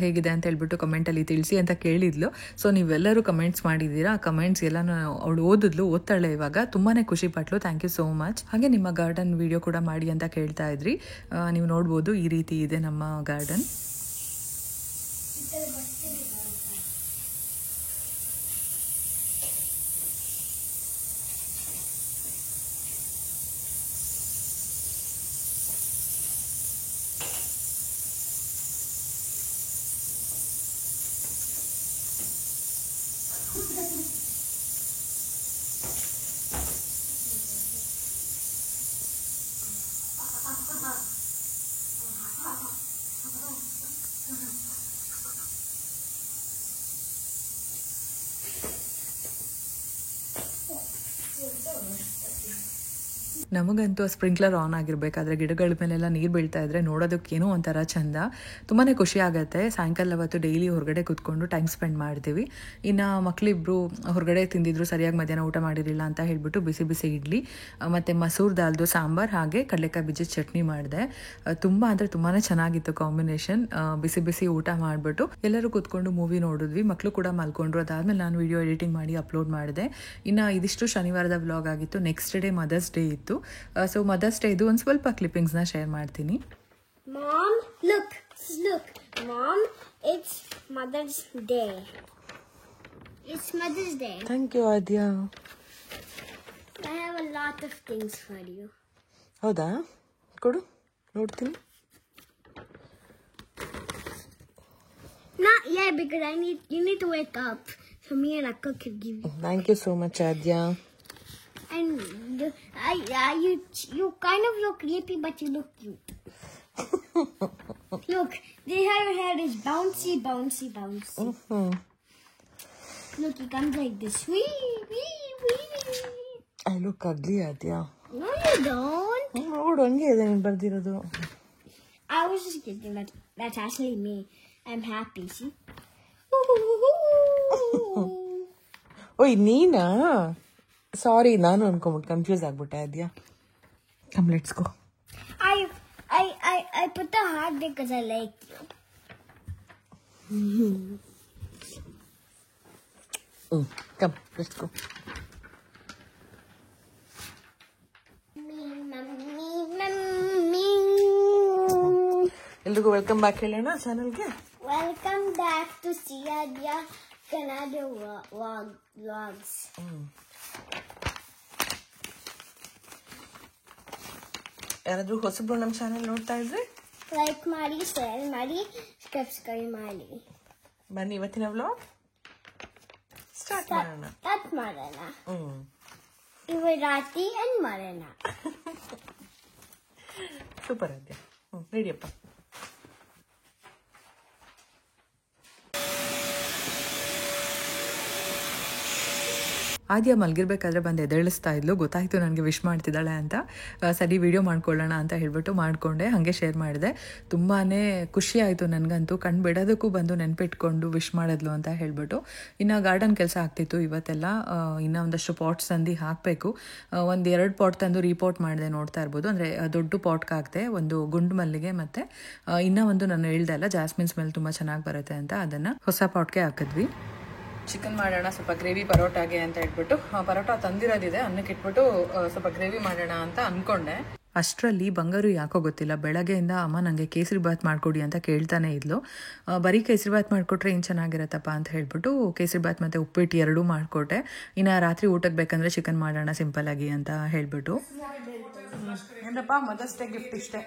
[SPEAKER 4] ಹೇಗಿದೆ ಅಂತ ಹೇಳ್ಬಿಟ್ಟು ಕಮೆಂಟಲ್ಲಿ ತಿಳಿಸಿ ಅಂತ ಕೇಳಿದ್ಲು. ಸೊ ನೀವೆಲ್ಲರೂ ಕಮೆಂಟ್ಸ್ ಮಾಡಿದ್ದೀರಾ. ಆ ಕಮೆಂಟ್ಸ್ ಎಲ್ಲ ಅವಳು ಓದ್ತಾಳೆ ಇವಾಗ, ತುಂಬಾ ಖುಷಿ ಪಟ್ಲು. Thank you so much. ಹಾಗೆ ನಿಮ್ಮ ಗಾರ್ಡನ್ ವಿಡಿಯೋ ಕೂಡ ಮಾಡಿ ಅಂತ ಕೇಳ್ತಾ ಇದ್ರಿ. ನೀವು ನೋಡ್ಬೋದು, ಈ ರೀತಿ ಇದೆ ನಮ್ಮ ಗಾರ್ಡನ್. ನಮಗಂತೂ ಸ್ಪ್ರಿಂಕ್ಲರ್ ಆನ್ ಆಗಿರಬೇಕಾದ್ರೆ ಗಿಡಗಳ ಮೇಲೆಲ್ಲ ನೀರು ಬೀಳ್ತಾ ಇದ್ರೆ ನೋಡೋದಕ್ಕೇನೋ ಒಂಥರ ಚಂದ, ತುಂಬಾ ಖುಷಿ ಆಗುತ್ತೆ. ಸಾಯಂಕಾಲ ಹೊತ್ತು ಡೈಲಿ ಹೊರಗಡೆ ಕೂತ್ಕೊಂಡು ಟೈಮ್ ಸ್ಪೆಂಡ್ ಮಾಡ್ತೀವಿ. ಇನ್ನು ಮಕ್ಕಳಿಬ್ರು ಹೊರಗಡೆ ತಿಂದಿದ್ರು, ಸರಿಯಾಗಿ ಮಧ್ಯಾಹ್ನ ಊಟ ಮಾಡಿರಲಿಲ್ಲ ಅಂತ ಹೇಳ್ಬಿಟ್ಟು ಬಿಸಿ ಬಿಸಿ ಇಡ್ಲಿ ಮತ್ತು ಮಸೂರ್ ದಾಲ್ದು ಸಾಂಬಾರ್ ಹಾಗೆ ಕಡಲೆಕಾಯಿ ಬೀಜದ ಚಟ್ನಿ ಮಾಡಿದೆ. ತುಂಬ ಅಂದರೆ ತುಂಬಾ ಚೆನ್ನಾಗಿತ್ತು ಕಾಂಬಿನೇಷನ್. ಬಿಸಿ ಬಿಸಿ ಊಟ ಮಾಡಿಬಿಟ್ಟು ಎಲ್ಲರೂ ಕೂತ್ಕೊಂಡು ಮೂವಿ ನೋಡಿದ್ವಿ. ಮಕ್ಕಳು ಕೂಡ ಮಲ್ಕೊಂಡ್ರು. ಅದಾದಮೇಲೆ ನಾನು ವಿಡಿಯೋ ಎಡಿಟಿಂಗ್ ಮಾಡಿ ಅಪ್ಲೋಡ್ ಮಾಡಿದೆ. ಇನ್ನು ಇದಿಷ್ಟು ಶನಿವಾರದ ವ್ಲಾಗ್ ಆಗಿತ್ತು. ನೆಕ್ಸ್ಟ್ ಡೇ ಮದರ್ಸ್ ಡೇ ಇತ್ತು. ಸೊ ಮದರ್ಸ್ ಡೇ ಇದು ಒಂದು ಸ್ವಲ್ಪ ಕ್ಲಿಪ್ಪಿಂಗ್ಸ್ನ ಶೇರ್ ಮಾಡ್ತೀನಿ.
[SPEAKER 2] Mom, look, Mom, it's Mother's Day. It's Mother's Day.
[SPEAKER 4] Thank you Aadya.
[SPEAKER 2] I have a lot of things for you.
[SPEAKER 4] ಹೌದಾ, ಕೊಡು ನೋಡ್ತೀನಿ.
[SPEAKER 2] Not yet, because you need to wake up. So me and Akka can give you.
[SPEAKER 4] Thank you so much Aadya.
[SPEAKER 2] And you kind of look creepy, but you look cute. Look, her hair is bouncy. Look, it comes like this. Wee.
[SPEAKER 4] I look ugly Aadya.
[SPEAKER 2] No, you don't.
[SPEAKER 4] ನೋಡು ಹಂಗೆ ಇದೆ ನೀನು ಬರ್ದಿರೋದು.
[SPEAKER 2] I was just kidding. That's actually me. I'm happy. See?
[SPEAKER 4] ಓಯ್ ನೀನಾ? ಸಾರಿ, ನಾನು ಅನ್ಕೊಂಬಿಟ್ಟು confuse ಆಗ್ಬಿಟ್ಟೆ Aadya. Come let's go.
[SPEAKER 2] I put the heart there because I like you.
[SPEAKER 4] Come, let's go. ಎಲ್ರಿಗೂ welcome back ಹೇಳೋಣ ಚಾನಲ್ಗೆ.
[SPEAKER 2] Welcome back to Siadia Kannada Vlogs.
[SPEAKER 4] ಯಾರಾದ್ರೂ ಹೊಸಬ್ರು ನಮ್ಮ ಚಾನಲ್ ನೋಡ್ತಾ ಇದ್ರೆ
[SPEAKER 2] ಲೈಕ್ ಮಾಡಿ, ಶೇರ್ ಮಾಡಿ, ಸಬ್ಸ್ಕ್ರೈಬ್ ಮಾಡಿ.
[SPEAKER 4] ಬನ್ನಿ ಇವತ್ತಿನ ವ್ಲಾಗ್ ಸ್ಟಾರ್ಟ್ ಮಾಡೋಣ.
[SPEAKER 2] ಇವರಾತಿ ಅಂಡ್ ಮಾಡೋಣ.
[SPEAKER 4] ಸೂಪರ್ ಆದ್ಯಾ. ರೆಡಿಯಪ್ಪ. ಆದ್ಯ ಮಲಗಿರ್ಬೇಕಾದ್ರೆ ಬಂದು ಎದ್ದೇಳಿಸ್ತಾ ಇದ್ಲು. ಗೊತ್ತಾಯಿತು ನನಗೆ ವಿಶ್ ಮಾಡ್ತಿದ್ದಾಳೆ ಅಂತ. ಸರಿ ವಿಡಿಯೋ ಮಾಡ್ಕೊಳ್ಳೋಣ ಅಂತ ಹೇಳ್ಬಿಟ್ಟು ಮಾಡಿಕೊಂಡೆ, ಹಾಗೆ ಶೇರ್ ಮಾಡಿದೆ. ತುಂಬಾ ಖುಷಿ ಆಯಿತು ನನಗಂತೂ. ಕಣ್ಣು ಬಿಡೋದಕ್ಕೂ ಬಂದು ನೆನಪಿಟ್ಕೊಂಡು ವಿಶ್ ಮಾಡಿದ್ಲು ಅಂತ ಹೇಳ್ಬಿಟ್ಟು. ಇನ್ನು ಗಾರ್ಡನ್ ಕೆಲಸ ಆಗ್ತಿತ್ತು ಇವತ್ತೆಲ್ಲ. ಇನ್ನೂ ಒಂದಷ್ಟು ಪಾಟ್ಸ್ ತಂದು ಹಾಕಬೇಕು. 1-2 ಪಾಟ್ ತಂದು ರೀಪಾಟ್ ಮಾಡಿದೆ, ನೋಡ್ತಾ ಇರ್ಬೋದು. ಅಂದರೆ ದೊಡ್ಡ ಪಾಟ್ಗೆ ಹಾಕಿದೆ, ಒಂದು ಗುಂಡು ಮಲ್ಲಿಗೆ ಮತ್ತು ಇನ್ನೂ ಒಂದು ನಾನು ಹೇಳ್ದೆ ಅಲ್ಲ ಜಾಸ್ಮಿನ್ ಸ್ಮೆಲ್ ತುಂಬ ಚೆನ್ನಾಗಿ ಬರುತ್ತೆ ಅಂತ, ಅದನ್ನು ಹೊಸ ಪಾಟ್ಗೆ ಹಾಕಿದ್ವಿ. ಚಿಕನ್ ಮಾಡೋಣ ಸ್ವಲ್ಪ ಗ್ರೇವಿ ಪರೋಟಾಗೆ ಅಂತ ಹೇಳ್ಬಿಟ್ಟು. ಪರೋಟ ತಂದಿರೋದಿದೆ, ಅನ್ನಕ್ಕೆ ಇಟ್ಬಿಟ್ಟು ಸ್ವಲ್ಪ ಗ್ರೇವಿ ಮಾಡೋಣ ಅಂತ ಅಂದ್ಕೊಂಡೆ. ಅಷ್ಟರಲ್ಲಿ ಬಂಗಾರು ಯಾಕೋ ಗೊತ್ತಿಲ್ಲ ಬೆಳಗ್ಗೆಯಿಂದ ಅಮ್ಮ ನನಗೆ ಕೇಸರಿ ಬಾತ್ ಮಾಡಿಕೊಡಿ ಅಂತ ಕೇಳ್ತಾನೆ ಇದ್ಲು. ಬರೀ ಕೇಸರಿ ಬಾತ್ ಮಾಡಿಕೊಟ್ರೆ ಏನು ಚೆನ್ನಾಗಿರತ್ತಪ್ಪ ಅಂತ ಹೇಳ್ಬಿಟ್ಟು ಕೇಸರಿ ಬಾತ್ ಮತ್ತು ಉಪ್ಪಿಟ್ಟು ಎರಡೂ ಮಾಡಿಕೊಟ್ಟೆ. ಇನ್ನು ರಾತ್ರಿ ಊಟಕ್ಕೆ ಬೇಕಂದರೆ ಚಿಕನ್ ಮಾಡೋಣ ಸಿಂಪಲ್ಲಾಗಿ ಅಂತ ಹೇಳ್ಬಿಟ್ಟು. ಏನಪ್ಪ ಮದರ್ಸ್ ಡೇ ಗಿಫ್ಟ್ ಇಷ್ಟೇ?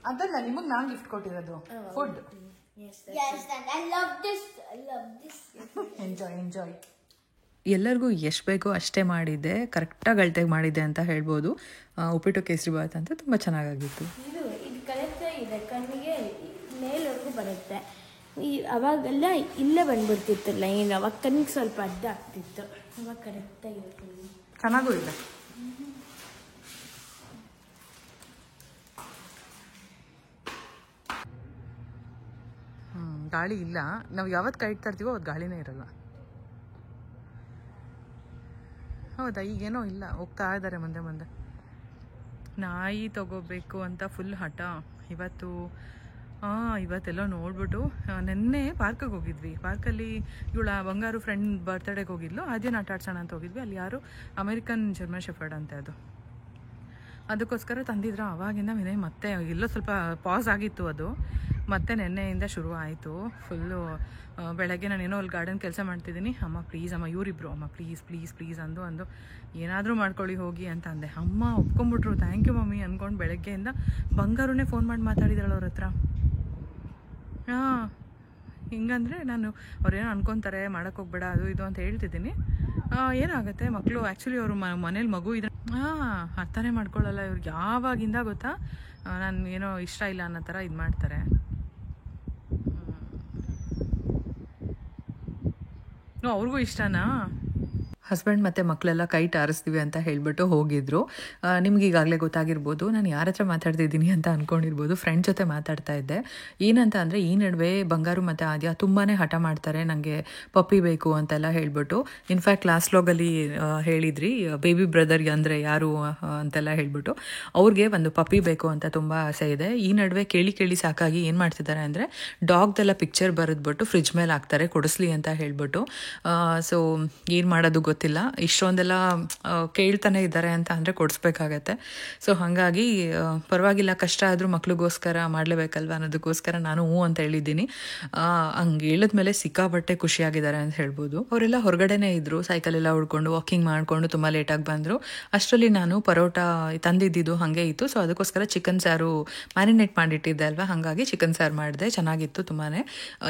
[SPEAKER 4] ಅದಲ್ಲ, ನಿಮಗೆ ನಾನು ಗಿಫ್ಟ್ ಕೊಟ್ಟಿರೋದು ಫುಡ್. ಎಂಜಾಯ್. ಎಲ್ಲರಿಗೂ ಎಷ್ಟು ಬೇಕೋ ಅಷ್ಟೇ ಮಾಡಿದ್ದೆ, ಕರೆಕ್ಟಾಗಿ ಅಳತೆಗೆ ಮಾಡಿದ್ದೆ ಅಂತ ಹೇಳ್ಬೋದು. ಉಪ್ಪಿಟ್ಟು ಕೇಸರಿ ಬಾತ್ ಅಂತ ತುಂಬ ಚೆನ್ನಾಗಾಗಿತ್ತು.
[SPEAKER 3] ಇದು ಕರೆಕ್ಟಾಗಿ ಇದೆ, ಕಣ್ಣಿಗೆ ಮೇಲ್ವರೆಗೂ ಬರುತ್ತೆ. ಅವಾಗೆಲ್ಲ ಇಲ್ಲೇ ಬಂದ್ಬಿಡ್ತಿತ್ತಲ್ಲ, ಏನು ಅವಾಗ ಕಣ್ಣಿಗೆ ಸ್ವಲ್ಪ ಅಡ್ಡ ಆಗ್ತಿತ್ತು. ಅವಾಗ ಕರೆಕ್ಟಾಗಿ
[SPEAKER 4] ಚೆನ್ನಾಗೂ ಇದೆ. ಗಾಳಿ ಇಲ್ಲ. ನಾವು ಯಾವತ್ತು ಕೈ ಇಡ್ತಾ ಇರ್ತೀವೋ ಅವತ್ತು ಗಾಳಿನೇ ಇರಲ್ಲ. ಹೌದಾ? ಈಗೇನೋ ಇಲ್ಲ, ಹೋಗ್ತಾ ಇದ್ದಾರೆ ಮುಂದೆ. ನಾಯಿ ತಗೋಬೇಕು ಅಂತ ಫುಲ್ ಹಠ ಇವತ್ತು. ಇವತ್ತೆಲ್ಲ ನೋಡ್ಬಿಟ್ಟು ನೆನ್ನೆ ಪಾರ್ಕಿಗೆ ಹೋಗಿದ್ವಿ. ಪಾರ್ಕಲ್ಲಿ ಇವಳ ಬಂಗಾರು ಫ್ರೆಂಡ್ ಬರ್ತ್ಡೇಗೆ ಹೋಗಿದ್ಲು. ಅದೇನು ಆಟ ಆಡ್ಸೋಣ ಅಂತ ಹೋಗಿದ್ವಿ. ಅಲ್ಲಿ ಯಾರು ಅಮೇರಿಕನ್ ಜರ್ಮನ್ ಶೆಫರ್ಡ್ ಅಂತೆ, ಅದಕ್ಕೋಸ್ಕರ ತಂದಿದ್ರು. ಆವಾಗಿಂದ ವಿನಯ್ ಮತ್ತೆ ಎಲ್ಲೋ ಸ್ವಲ್ಪ ಪಾಸ್ ಆಗಿತ್ತು ಅದು, ಮತ್ತೆ ನೆನ್ನೆಯಿಂದ ಶುರು ಆಯಿತು ಫುಲ್ಲು. ಬೆಳಗ್ಗೆ ನಾನು ಏನೋ ಅಲ್ಲಿ ಗಾರ್ಡನ್ ಕೆಲಸ ಮಾಡ್ತಿದ್ದೀನಿ. ಅಮ್ಮ ಪ್ಲೀಸ್ ಅಮ್ಮ, ಇವರಿಬ್ರು ಅಮ್ಮ ಪ್ಲೀಸ್ ಅಂದು ಏನಾದರೂ ಮಾಡ್ಕೊಳ್ಳಿ ಹೋಗಿ ಅಂತ ಅಂದೆ. ಅಮ್ಮ ಒಪ್ಕೊಂಡ್ಬಿಟ್ರು. ಥ್ಯಾಂಕ್ ಯು ಮಮ್ಮಿ ಅಂದ್ಕೊಂಡು ಬೆಳಗ್ಗೆಯಿಂದ ಬಂಗಾರನೇ ಫೋನ್ ಮಾಡಿ ಮಾತಾಡಿದಾಳೆ ಅವ್ರ ಹತ್ರ. ಹಿಂಗಂದರೆ ನಾನು ಅವ್ರೇನೋ ಅನ್ಕೊತಾರೆ ಮಾಡೋಕ್ಕೆ ಹೋಗ್ಬೇಡ ಅದು ಇದು ಅಂತ ಹೇಳ್ತಿದ್ದೀನಿ. ಏನಾಗುತ್ತೆ ಮಕ್ಕಳು ಆ್ಯಕ್ಚುಲಿ ಅವರು ಮನೇಲಿ ಮಗು ಇದ್ರೆ ಅರ್ಥನೇ ಮಾಡ್ಕೊಳ್ಳಲ್ಲ. ಇವ್ರಿಗೆ ಯಾವಾಗಿಂದ ಗೊತ್ತಾ, ನಾನು ಏನೋ ಇಷ್ಟ ಇಲ್ಲ ಅನ್ನೋ ಥರ ಇದು ಮಾಡ್ತಾರೆ. ಅವ್ರಿಗೂ ಇಷ್ಟನಾ? ಹಸ್ಬೆಂಡ್ ಮತ್ತು ಮಕ್ಕಳೆಲ್ಲ ಕೈಟ್ ಆರಿಸ್ತೀವಿ ಅಂತ ಹೇಳಿಬಿಟ್ಟು ಹೋಗಿದ್ರು. ನಿಮ್ಗೆ ಈಗಾಗಲೇ ಗೊತ್ತಾಗಿರ್ಬೋದು, ನಾನು ಯಾರ ಹತ್ರ ಮಾತಾಡ್ತಿದ್ದೀನಿ ಅಂತ ಅಂದ್ಕೊಂಡಿರ್ಬೋದು. ಫ್ರೆಂಡ್ ಜೊತೆ ಮಾತಾಡ್ತಾ ಇದ್ದೆ. ಏನಂತ ಅಂದರೆ ಈ ನಡುವೆ ಬಂಗಾರು ಮತ್ತು ಆದ್ಯ ತುಂಬಾ ಹಠ ಮಾಡ್ತಾರೆ, ನನಗೆ ಪಪ್ಪಿ ಬೇಕು ಅಂತೆಲ್ಲ ಹೇಳ್ಬಿಟ್ಟು. ಇನ್ಫ್ಯಾಕ್ಟ್ ಲಾಸ್ಟ್ ವ್ಲಾಗಲ್ಲಿ ಹೇಳಿದ್ರಿ ಬೇಬಿ ಬ್ರದರ್ ಅಂದರೆ ಯಾರು ಅಂತೆಲ್ಲ ಹೇಳ್ಬಿಟ್ಟು. ಅವ್ರಿಗೆ ಒಂದು ಪಪ್ಪಿ ಬೇಕು ಅಂತ ತುಂಬ ಆಸೆ ಇದೆ. ಈ ನಡುವೆ ಕೇಳಿ ಸಾಕಾಗಿ ಏನು ಮಾಡ್ತಿದ್ದಾರೆ ಅಂದರೆ ಡಾಗ್ದೆಲ್ಲ ಪಿಕ್ಚರ್ ಬರೆದ್ಬಿಟ್ಟು ಫ್ರಿಜ್ ಮೇಲೆ ಹಾಕ್ತಾರೆ ಕೊಡಿಸ್ಲಿ ಅಂತ ಹೇಳ್ಬಿಟ್ಟು. ಸೊ ಏನು ಮಾಡೋದು ಗೊತ್ತಿಲ್ಲ. ಇಷ್ಟೊಂದೆಲ್ಲ ಕೇಳ್ತಾನೆ ಇದ್ದಾರೆ ಅಂತ ಅಂದರೆ ಕೊಡಿಸ್ಬೇಕಾಗತ್ತೆ. ಸೊ ಹಾಗಾಗಿ ಪರವಾಗಿಲ್ಲ, ಕಷ್ಟ ಆದರೂ ಮಕ್ಳಿಗೋಸ್ಕರ ಮಾಡಲೇಬೇಕಲ್ವ ಅನ್ನೋದಕ್ಕೋಸ್ಕರ ನಾನು ಹ್ಞೂ ಅಂತ ಹೇಳಿದ್ದೀನಿ. ಹಂಗೆ ಹೇಳಿದ್ಮೇಲೆ ಸಿಕ್ಕಾಪಟ್ಟೆ ಖುಷಿಯಾಗಿದ್ದಾರೆ ಅಂತ ಹೇಳ್ಬೋದು. ಅವರೆಲ್ಲ ಹೊರಗಡೆನೇ ಇದ್ದರು, ಸೈಕಲೆಲ್ಲ ಹುಡ್ಕೊಂಡು ವಾಕಿಂಗ್ ಮಾಡಿಕೊಂಡು ತುಂಬ ಲೇಟಾಗಿ ಬಂದರು. ಅಷ್ಟರಲ್ಲಿ ನಾನು ಪರೋಟ ತಂದಿದ್ದು ಹಾಗೆ ಇತ್ತು. ಸೊ ಅದಕ್ಕೋಸ್ಕರ ಚಿಕನ್ ಸಾರು ಮ್ಯಾರಿನೇಟ್ ಮಾಡಿಟ್ಟಿದ್ದೆ ಅಲ್ವಾ, ಹಾಗಾಗಿ ಚಿಕನ್ ಸಾರು ಮಾಡಿದೆ. ಚೆನ್ನಾಗಿತ್ತು ತುಂಬಾ.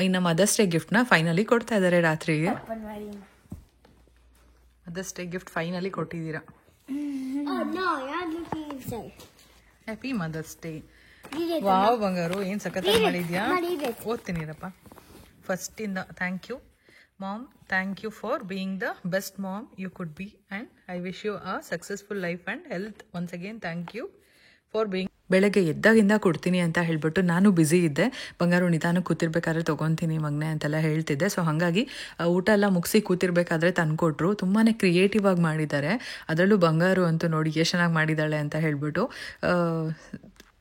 [SPEAKER 4] ಇನ್ನು ಮದರ್ಸ್ ಡೇ ಗಿಫ್ಟ್ನ ಫೈನಲಿ ಕೊಡ್ತಾ ಇದ್ದಾರೆ ರಾತ್ರಿಗೆ. ಮದರ್ಸ್ ಡೇ ಗಿಫ್ಟ್ ಫೈನಲಿ ಕೊಟ್ಟಿದ್ದೀರಾ.
[SPEAKER 2] Oh no, you're looking inside.
[SPEAKER 4] Happy mother's day. Wow ಬಂಗಾರು, ಏನು ಸಖತ್ತಾಗಿ ಮಾಡಿದ್ಯಾ.
[SPEAKER 2] Read it.
[SPEAKER 4] ಓದ್ತೀನಿರಪ್ಪ. ಫಸ್ಟ್ ಇಂದ thank you mom, thank you for being the best mom you could be and I wish you a successful life and health. Once again thank you for being. ಬೆಳಗ್ಗೆ ಎದ್ದಾಗಿಂದ ಕೊಡ್ತೀನಿ ಅಂತ ಹೇಳ್ಬಿಟ್ಟು ನಾನು busy ಇದ್ದೆ. ಬಂಗಾರು ನಿಧಾನ ಕೂತಿರ್ಬೇಕಾದ್ರೆ ತೊಗೊತೀನಿ ಮಗನೆ ಅಂತೆಲ್ಲ ಹೇಳ್ತಿದ್ದೆ. ಸೊ ಹಾಗಾಗಿ ಊಟ ಎಲ್ಲ ಮುಗಿಸಿ ಕೂತಿರ್ಬೇಕಾದ್ರೆ ತಂದುಕೊಟ್ರು. ತುಂಬಾ ಕ್ರಿಯೇಟಿವ್ ಆಗಿ ಮಾಡಿದ್ದಾರೆ. ಅದರಲ್ಲೂ ಬಂಗಾರು ಅಂತೂ ನೋಡಿ ಎಷ್ಟು ಚೆನ್ನಾಗಿ ಮಾಡಿದ್ದಾಳೆ ಅಂತ ಹೇಳ್ಬಿಟ್ಟು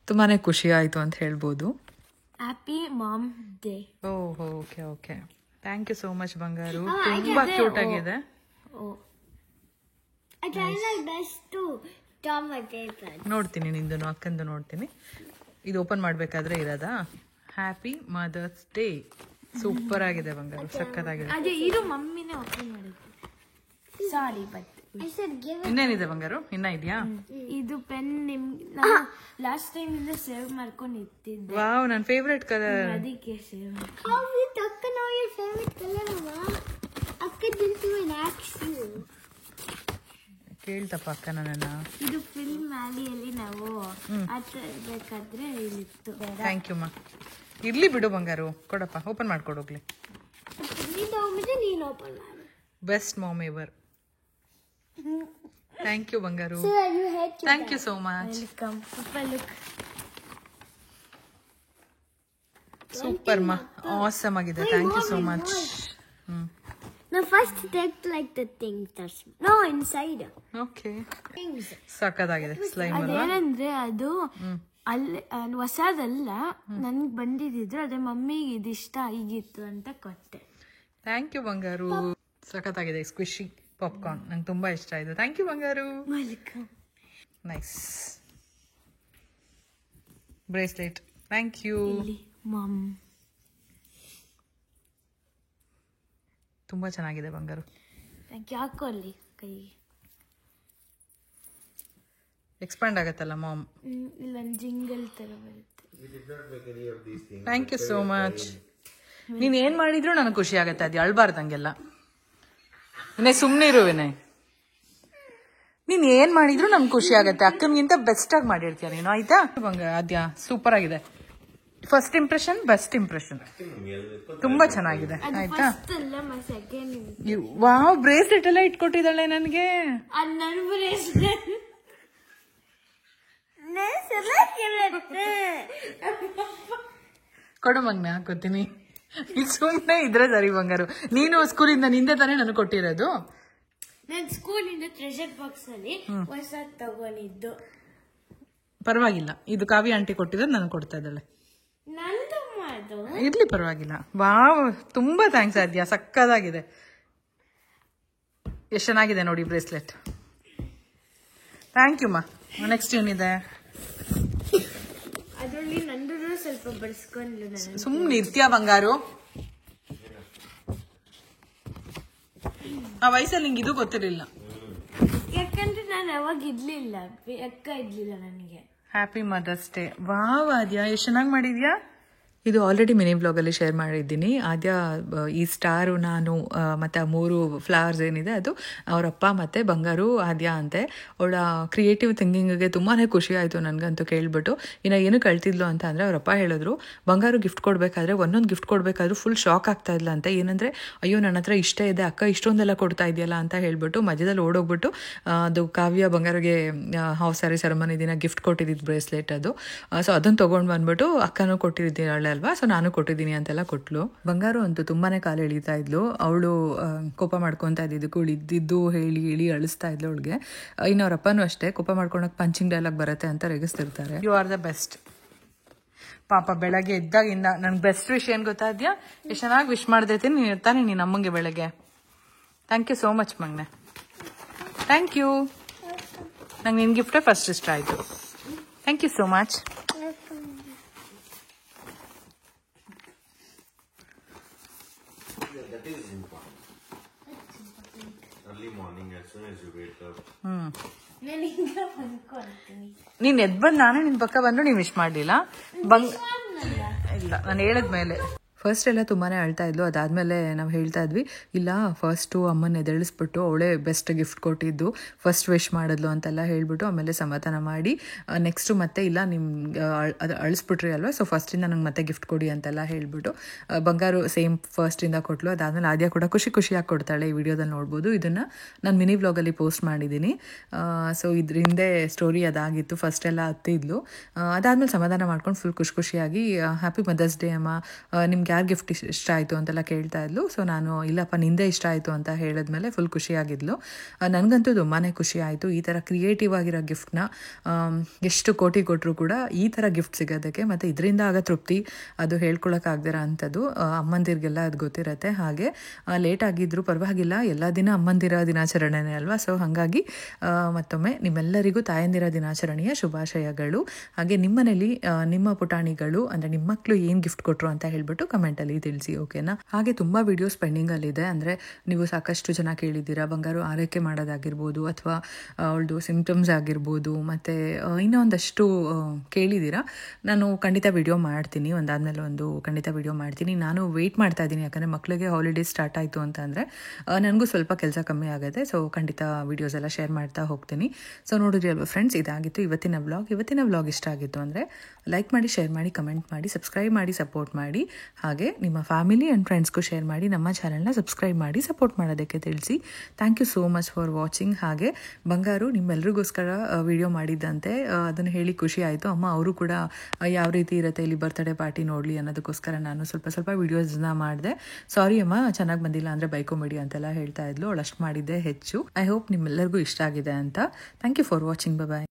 [SPEAKER 4] ತುಂಬಾ ಖುಷಿ ಆಯಿತು ಅಂತ ಹೇಳ್ಬೋದು.
[SPEAKER 3] Happy mom day.
[SPEAKER 4] Oh okay okay, thank you so much ಬಂಗಾರು. ತುಂಬ ಕ್ಯೂಟ್ ಆಗಿದೆ.
[SPEAKER 2] I try my best to draw my paper.
[SPEAKER 4] ನೋಡ್ತೀನಿ ನಿಂದು, ಅಕ್ಕಂದು ನೋಡ್ತೀನಿ. ಇದು ಓಪನ್ ಮಾಡಬೇಕಾದ್ರೆ ಇರೋದಾ. Happy mother's day. ಸೂಪರ್ ಆಗಿದೆ ಬಂಗಾರು, ಸಕ್ಕತ್ತಾಗಿದೆ.
[SPEAKER 3] ಅದೇ ಇದು ಮಮ್ಮಿನೇ ಓಪನ್ ಮಾಡಿದ್ದು. Sorry but
[SPEAKER 2] I said give it.
[SPEAKER 4] ಇನ್ನೇನಿದೆ ಬಂಗಾರು, ಇನ್ನ ಇದೆಯಾ?
[SPEAKER 3] ಇದು ಪೆನ್ ಲಾಸ್ಟ್ ಟೈಮ್ ಇಂದ ಸೇವ್ ಮಾಡ್ಕೊಂಡು ಇಟ್ಟಿದ್ದೆ.
[SPEAKER 4] ವಾವ್, ನನ್ನ ಫೇವ್ರೆಟ್ ಕಲರ್.
[SPEAKER 3] ಅದಕ್ಕೆ save.
[SPEAKER 2] How did Akka know your favorite color, Mama? Akka didn't even ask you.
[SPEAKER 4] ಕೇಳ್ತಪ್ಪ ಅಕ್ಕ ನನ್ನ.
[SPEAKER 3] ಇದು ಫಿಲ್ಮ್ ವ್ಯಾಲಿಯಲ್ಲಿ ನಾವು ಆಟ ಬೇಕಾದ್ರೆ ಇಲ್ಲಿತ್ತು.
[SPEAKER 4] ಥ್ಯಾಂಕ್ ಯು ಮಾ. ಇರ್ಲಿ ಬಿಡು ಬಂಗಾರು, ಕೊಡಪ್ಪ, ಓಪನ್ ಮಾಡ್ಕೊಡೋಗ್ಲಿ.
[SPEAKER 2] ನೀನು ತಗೊಂಬಿಟ್ಟು ನೀನು ಓಪನ್ ಮಾಡು.
[SPEAKER 4] Best mom ever. Thank you ಬಂಗಾರು.
[SPEAKER 2] So you hate your
[SPEAKER 4] thank you so much.
[SPEAKER 3] Welcome. Look
[SPEAKER 4] super ಮಾ, ಆಸಮ್ ಆಗಿದೆ. Thank you so much.
[SPEAKER 2] Now first take like the thing that's no inside.
[SPEAKER 4] Okay,
[SPEAKER 2] Things.
[SPEAKER 4] ಸಕ್ಕತ್ತಾಗಿದೆ slime ಅಲ್ವಾ.
[SPEAKER 3] ಅದೇನಂದ್ರೆ ಅದು ಅಲ್ಲಿ ಹೊಸದಲ್ಲ, ನನ್ಗೆ ಬಂದಿದ್ರು. ಅದೇ ಮಮ್ಮಿಗೆ ಇದಿಷ್ಟ ಹೀಗಿತ್ತು ಅಂತ ಕೊಟ್ಟೆ.
[SPEAKER 4] ಥ್ಯಾಂಕ್ ಯು ಬಂಗಾರು, ಸಖತ್ತಾಗಿದೆ. ಸ್ಕ್ವಿಶಿ ಪಾಪ್ಕಾರ್ನ್ ನಂಗೆ ತುಂಬ ಇಷ್ಟ ಆಯಿತು. ಥ್ಯಾಂಕ್ ಯು ಬಂಗಾರು.
[SPEAKER 3] Welcome.
[SPEAKER 4] Nice bracelet. Thank you.
[SPEAKER 3] Mum
[SPEAKER 4] ತುಂಬ ಚೆನ್ನಾಗಿದೆ ಬಂಗಾರು.
[SPEAKER 3] Thank you. ಹಾಕೊಳ್ಳಿ ಕೈಗೆ.
[SPEAKER 4] ಎಕ್ಸ್ಪ್ಯಾಂಡ್ ಆಗತ್ತಲ್ಲ ಮಾಮ್.
[SPEAKER 3] ಇಲ್ಲೊಂದು ಜಿಂಗಲ್ ಥರ ಬರುತ್ತೆ.
[SPEAKER 4] Thank you so much. ನೀನು ಏನು ಮಾಡಿದ್ರು ನನಗೆ ಖುಷಿ ಆಗತ್ತೆ. ಅದು ಅಳ್ಬಾರ್ದಂಗೆಲ್ಲ. ವಿನಯ್ ಸುಮ್ಮನೆ ಇರು ವಿನಯ್. ನೀನು ಏನು ಮಾಡಿದ್ರು ನಮ್ಗೆ ಖುಷಿ ಆಗತ್ತೆ. ಅಕ್ಕನಿಗಿಂತ ಬೆಸ್ಟಾಗಿ ಮಾಡಿರ್ತೀಯ ನೀನು, ಆಯ್ತಾ ಅದ್ಯಾ. ಸೂಪರ್ ಆಗಿದೆ. First impression best impression. ತುಂಬಾ ಚೆನ್ನಾಗಿದೆ, ಆಯ್ತಾ. ವಾವ್, ಬ್ರೇಸ್ಲೆಟ್ ಎಲ್ಲ ಇಟ್ಕೊಟ್ಟಿದ್ದಾಳೆ ನನಗೆ. ಕೊಡು ಮಗ್ನ, ಹಾಕೋತೀನಿ. ಸುಮ್ಮನೆ ಇದ್ರೆ ಸರಿ ಬಂಗಾರು. ನೀನು ಸ್ಕೂಲಿಂದ ನಿಂದೆ ತಾನೇ ನನಗೆ ಕೊಟ್ಟಿರೋದು.
[SPEAKER 3] ನಾನು ಸ್ಕೂಲಿಂದ ಟ್ರೆಷರ್ ಬಾಕ್ಸ್ ಅಲ್ಲಿ ಹೊಸ ತಗೊಂಡಿದ್ದು.
[SPEAKER 4] ಪರವಾಗಿಲ್ಲ, ಇದು ಕಾವ್ಯ ಆಂಟಿ ಕೊಟ್ಟಿದ್ದು ನನಗೆ ಕೊಡ್ತಾ ಇದ್ದಾಳೆ. ಇರ್ಲಿ ಪರವಾಗಿಲ್ಲ. ವಾವ್, ತುಂಬಾ ಥ್ಯಾಂಕ್ಸ್ ಆದ್ಯಾ, ಸಕ್ಕದಾಗಿದೆ. ಎಷ್ಟು ಚೆನ್ನಾಗಿದೆ ನೋಡಿ ಬ್ರೇಸ್ಲೆಟ್. ಥ್ಯಾಂಕ್ ಯು ಮಾ. ನೆಕ್ಸ್ಟ್ ಏನಿದೆ?
[SPEAKER 3] ಅದರಲ್ಲಿ ನಂದು ಸ್ವಲ್ಪ ಬಡಿಸ್ಕೊಂಡು
[SPEAKER 4] ಸುಮ್ಮನೆ ಇರ್ತೀಯ ಬಂಗಾರು. ಆ ವಯಸ್ಸಲ್ಲಿ ನಿಂಗೆ ಇದು ಗೊತ್ತಿರಲಿಲ್ಲ.
[SPEAKER 3] ಯಾಕಂದ್ರೆ ನಾನು ಅವಾಗ ಇಡ್ಲಿಲ್ಲ, ಅಕ್ಕ ಇಡ್ಲಿಲ್ಲ ನನಗೆ.
[SPEAKER 4] Happy mother's day. Wow Aadya, ಎಷ್ಟು ಚೆನ್ನಾಗಿ ಮಾಡಿದ್ಯಾ. ಇದು ಆಲ್ರೆಡಿ ಮಿನಿ ಬ್ಲಾಗಲ್ಲಿ ಶೇರ್ ಮಾಡಿದ್ದೀನಿ. ಆದ್ಯ ಈ ಸ್ಟಾರು, ನಾನು ಮತ್ತು 3 ಫ್ಲವರ್ಸ್ ಏನಿದೆ ಅದು ಅವರಪ್ಪ ಮತ್ತು ಬಂಗಾರು ಆದ್ಯ ಅಂತೆ. ಅವಳ ಕ್ರಿಯೇಟಿವ್ ಥಿಂಕಿಂಗಿಗೆ ತುಂಬಾ ಖುಷಿ ಆಯಿತು ನನಗಂತೂ ಕೇಳಿಬಿಟ್ಟು. ಇನ್ನು ಏನು ಕಳ್ತಿದ್ಲು ಅಂತ ಅಂದರೆ ಅವರಪ್ಪ ಹೇಳಿದ್ರು, ಬಂಗಾರು ಗಿಫ್ಟ್ ಕೊಡಬೇಕಾದ್ರೆ ಒಂದೊಂದು ಗಿಫ್ಟ್ ಕೊಡಬೇಕಾದ್ರೂ ಫುಲ್ ಶಾಕ್ ಆಗ್ತಾ ಇಲ್ಲ ಅಂತ. ಏನಂದರೆ ಅಯ್ಯೋ ನನ್ನ ಹತ್ರ ಇಷ್ಟ ಇದೆ, ಅಕ್ಕ ಇಷ್ಟೊಂದೆಲ್ಲ ಕೊಡ್ತಾ ಇದೆಯಲ್ಲ ಅಂತ ಹೇಳ್ಬಿಟ್ಟು ಮಧ್ಯದಲ್ಲಿ ಓಡೋಗ್ಬಿಟ್ಟು ಅದು ಕಾವ್ಯ ಬಂಗಾರಿಗೆ ಹಾಫ್ ಸ್ಯಾರಿ ಸೆರೆಮನಿ ದಿನ ಗಿಫ್ಟ್ ಕೊಟ್ಟಿದ್ದು ಬ್ರೇಸ್ಲೆಟ್ ಅದು. ಸೊ ಅದನ್ನು ತೊಗೊಂಡು ಬಂದ್ಬಿಟ್ಟು ಅಕ್ಕನೂ ಕೊಟ್ಟಿದ್ದಾಳೆ ಅಲ್ವಾ, ಸೊ ನಾನು ಕೊಟ್ಟಿದ್ದೀನಿ ಅಂತೆಲ್ಲ ಕೊಟ್ಲು. ಬಂಗಾರು ಅಂತೂ ತುಂಬಾ ಕಾಲು ಎಳೀತಾ ಇದ್ಲು. ಅವಳು ಕೋಪ ಮಾಡ್ಕೊತಾ ಇದ್ದಿದ್ದು ಇದ್ದಿದ್ದು ಹೇಳಿ ಹೇಳಿ ಅಳಿಸ್ತಾ ಇದ್ಲು ಅವಳಿಗೆ. ಇನ್ನವರಪ್ಪನೂ ಅಷ್ಟೇ, ಕೋಪ ಮಾಡ್ಕೊಳಕ್ ಪಂಚಿಂಗ್ ಡೈಲಾಗ್ ಬರುತ್ತೆ ಅಂತ ರೆಗಿಸ್ತಿರ್ತಾರೆ. You are the best. ಪಾಪ ಬೆಳಗ್ಗೆ ಎದ್ದಾಗಿಂದ ನನ್ಗೆ ಬೆಸ್ಟ್ ವಿಷ್ ಏನು ಗೊತ್ತಾದ್ಯಾ, ಎಷ್ಟು ಚೆನ್ನಾಗಿ ವಿಶ್ ಮಾಡ್ದೈತಿ ನೀನು ತಾನೇ ನೀನು ಅಮ್ಮಂಗೆ ಬೆಳಗ್ಗೆ. ಥ್ಯಾಂಕ್ ಯು ಸೋ ಮಚ್ ಮಗ್ನೆ. Thank you. ನಂಗೆ ನಿನ್ನ ಗಿಫ್ಟೇ ಫಸ್ಟ್ ಇಷ್ಟ ಆಯಿತು. Thank you so much.
[SPEAKER 1] Early morning, as soon as you wake up.
[SPEAKER 4] ನೀನು ಎದ್ದು ಬಂದು ನಾನೇ ನಿನ್ನ ಪಕ್ಕ ಬಂದು ನೀವು ವಿಶ್ ಮಾಡಲಿಲ್ಲ. ಇಲ್ಲ, ನಾನು ಹೇಳಿದ್ಮೇಲೆ ಫಸ್ಟ್ ಎಲ್ಲ ತುಂಬಾ ಅಳ್ತಾ ಇದ್ಲು. ಅದಾದಮೇಲೆ ನಾವು ಹೇಳ್ತಾ ಇದ್ವಿ, ಇಲ್ಲ ಫಸ್ಟು ಅಮ್ಮನ ಎದ್ದೇಳಿಸ್ಬಿಟ್ಟು ಅವಳೇ ಬೆಸ್ಟ್ ಗಿಫ್ಟ್ ಕೊಟ್ಟಿದ್ದು, ಫಸ್ಟ್ ವಿಶ್ ಮಾಡಿದ್ಲು ಅಂತೆಲ್ಲ ಹೇಳ್ಬಿಟ್ಟು ಆಮೇಲೆ ಸಮಾಧಾನ ಮಾಡಿ ನೆಕ್ಸ್ಟು ಮತ್ತೆ ಇಲ್ಲ ನಿಮ್ಗೆ ಅದು ಅಳಿಸ್ಬಿಟ್ರಿ ಅಲ್ವಾ, ಸೊ ಫಸ್ಟಿಂದ ನಂಗೆ ಮತ್ತೆ ಗಿಫ್ಟ್ ಕೊಡಿ ಅಂತೆಲ್ಲ ಹೇಳ್ಬಿಟ್ಟು ಬಂಗಾರು ಸೇಮ್ ಫಸ್ಟಿಂದ ಕೊಟ್ಲು. ಅದಾದಮೇಲೆ ಆದ್ಯ ಕೂಡ ಖುಷಿಯಾಗಿ ಕೊಡ್ತಾಳೆ. ಈ ವಿಡಿಯೋದಲ್ಲಿ ನೋಡ್ಬೋದು. ಇದನ್ನು ನಾನು ಮಿನಿ ವ್ಲಾಗಲ್ಲಿ ಪೋಸ್ಟ್ ಮಾಡಿದ್ದೀನಿ. ಸೊ ಇದ್ರ ಹಿಂದೆ ಸ್ಟೋರಿ ಅದಾಗಿತ್ತು. ಫಸ್ಟೆಲ್ಲ ಹತ್ತಿದ್ಲು, ಅದಾದಮೇಲೆ ಸಮಾಧಾನ ಮಾಡ್ಕೊಂಡು ಫುಲ್ ಖುಷಿಯಾಗಿ ಹ್ಯಾಪಿ ಮದರ್ಸ್ ಡೇ ಅಮ್ಮ, ನಿಮ್ಗೆ ಯಾರು ಗಿಫ್ಟ್ ಇಷ್ಟ ಆಯಿತು ಅಂತೆಲ್ಲ ಕೇಳ್ತಾ ಇದ್ಲು. ಸೊ ನಾನು ಇಲ್ಲಪ್ಪ ನಿಂದೇ ಇಷ್ಟ ಆಯಿತು ಅಂತ ಹೇಳಿದ್ಮೇಲೆ ಫುಲ್ ಖುಷಿಯಾಗಿದ್ಲು. ನನಗಂತೂ ತುಂಬಾ ಖುಷಿ ಆಯಿತು. ಈ ಥರ ಕ್ರಿಯೇಟಿವ್ ಆಗಿರೋ ಗಿಫ್ಟ್ನ ಎಷ್ಟು ಕೋಟಿ ಕೊಟ್ಟರು ಕೂಡ ಈ ಥರ ಗಿಫ್ಟ್ ಸಿಗೋದಕ್ಕೆ ಮತ್ತು ಇದರಿಂದ ಆಗ ತೃಪ್ತಿ ಅದು ಹೇಳ್ಕೊಳಕ್ಕಾಗ್ದಿರೋ ಅಂಥದ್ದು ಅಮ್ಮಂದಿರಿಗೆಲ್ಲ ಅದು ಗೊತ್ತಿರುತ್ತೆ. ಹಾಗೆ ಲೇಟ್ ಆಗಿದ್ರು ಪರವಾಗಿಲ್ಲ, ಎಲ್ಲ ದಿನ ಅಮ್ಮಂದಿರ ದಿನಾಚರಣೆನೇ ಅಲ್ವಾ. ಸೊ ಹಾಗಾಗಿ ಮತ್ತೊಮ್ಮೆ ನಿಮ್ಮೆಲ್ಲರಿಗೂ ತಾಯಂದಿರ ದಿನಾಚರಣೆಯ ಶುಭಾಶಯಗಳು. ಹಾಗೆ ನಿಮ್ಮನೇಲಿ ನಿಮ್ಮ ಪುಟಾಣಿಗಳು ಅಂದರೆ ನಿಮ್ಮ ಮಕ್ಕಳು ಏನು ಗಿಫ್ಟ್ ಕೊಟ್ಟರು ಅಂತ ಹೇಳ್ಬಿಟ್ಟು ಕಮೆಂಟಲ್ಲಿ ತಿಳಿಸಿ, ಓಕೆನಾ. ಹಾಗೆ ತುಂಬ ವೀಡಿಯೋಸ್ ಪೆಂಡಿಂಗಲ್ಲಿದೆ. ಅಂದರೆ ನೀವು ಸಾಕಷ್ಟು ಜನ ಕೇಳಿದ್ದೀರಾ ಬಂಗಾರು ಆರೈಕೆ ಮಾಡೋದಾಗಿರ್ಬೋದು ಅಥವಾ ಅವಳದು ಸಿಂಪ್ಟಮ್ಸ್ ಆಗಿರ್ಬೋದು, ಮತ್ತು ಇನ್ನೂ ಒಂದಷ್ಟು ಕೇಳಿದ್ದೀರಾ. ನಾನು ಖಂಡಿತ ವಿಡಿಯೋ ಮಾಡ್ತೀನಿ, ಒಂದಾದಮೇಲೆ ಒಂದು ಖಂಡಿತ ವಿಡಿಯೋ ಮಾಡ್ತೀನಿ. ನಾನು ವೆಯ್ಟ್ ಮಾಡ್ತಾ ಇದ್ದೀನಿ, ಯಾಕಂದರೆ ಮಕ್ಕಳಿಗೆ ಹಾಲಿಡೇಸ್ ಸ್ಟಾರ್ಟ್ ಆಯಿತು ಅಂತಂದರೆ ನನಗೂ ಸ್ವಲ್ಪ ಕೆಲಸ ಕಮ್ಮಿ ಆಗುತ್ತೆ. ಸೊ ಖಂಡಿತ ವೀಡಿಯೋಸ್ ಎಲ್ಲ ಶೇರ್ ಮಾಡ್ತಾ ಹೋಗ್ತೀನಿ. ಸೊ ನೋಡಿದ್ರಿ ಅಲ್ವಾ ಫ್ರೆಂಡ್ಸ್, ಇದಾಗಿತ್ತು ಇವತ್ತಿನ ವ್ಲಾಗ್. ಇಷ್ಟ ಆಗಿತ್ತು ಅಂದರೆ ಲೈಕ್ ಮಾಡಿ, ಶೇರ್ ಮಾಡಿ, ಕಮೆಂಟ್ ಮಾಡಿ, ಸಬ್ಸ್ಕ್ರೈಬ್ ಮಾಡಿ, ಸಪೋರ್ಟ್ ಮಾಡಿ. ಹಾಗೆ ನಿಮ್ಮ ಫ್ಯಾಮಿಲಿ ಆ್ಯಂಡ್ ಫ್ರೆಂಡ್ಸ್ಗೂ ಶೇರ್ ಮಾಡಿ. ನಮ್ಮ ಚಾನಲ್ನ ಸಬ್ಸ್ಕ್ರೈಬ್ ಮಾಡಿ ಸಪೋರ್ಟ್ ಮಾಡೋದಕ್ಕೆ ತಿಳಿಸಿ. Thank you so much for watching. ಹಾಗೆ ಬಂಗಾರು ನಿಮ್ಮೆಲ್ರಿಗೋಸ್ಕರ ವಿಡಿಯೋ ಮಾಡಿದ್ದಂತೆ, ಅದನ್ನು ಹೇಳಿ ಖುಷಿ ಆಯಿತು. ಅಮ್ಮ ಅವರು ಕೂಡ ಯಾವ ರೀತಿ ಇರುತ್ತೆ ಇಲ್ಲಿ ಬರ್ತ್ಡೇ ಪಾರ್ಟಿ ನೋಡಲಿ ಅನ್ನೋದಕ್ಕೋಸ್ಕರ ನಾನು ಸ್ವಲ್ಪ ವೀಡಿಯೋಸ್ನ ಮಾಡಿದೆ. ಸಾರಿ ಅಮ್ಮ ಚೆನ್ನಾಗಿ ಬಂದಿಲ್ಲ ಅಂದರೆ ಬೈಕೊಂಬಿಡಿ ಅಂತೆಲ್ಲ ಹೇಳ್ತಾ ಇದ್ಲು. ಅವಳು ಅಷ್ಟು ಮಾಡಿದ್ದೆ ಹೆಚ್ಚು. ಐ ಹೋಪ್ ನಿಮ್ಮೆಲ್ಲರಿಗೂ ಇಷ್ಟ ಆಗಿದೆ ಅಂತ. Thank you for watching. Bye.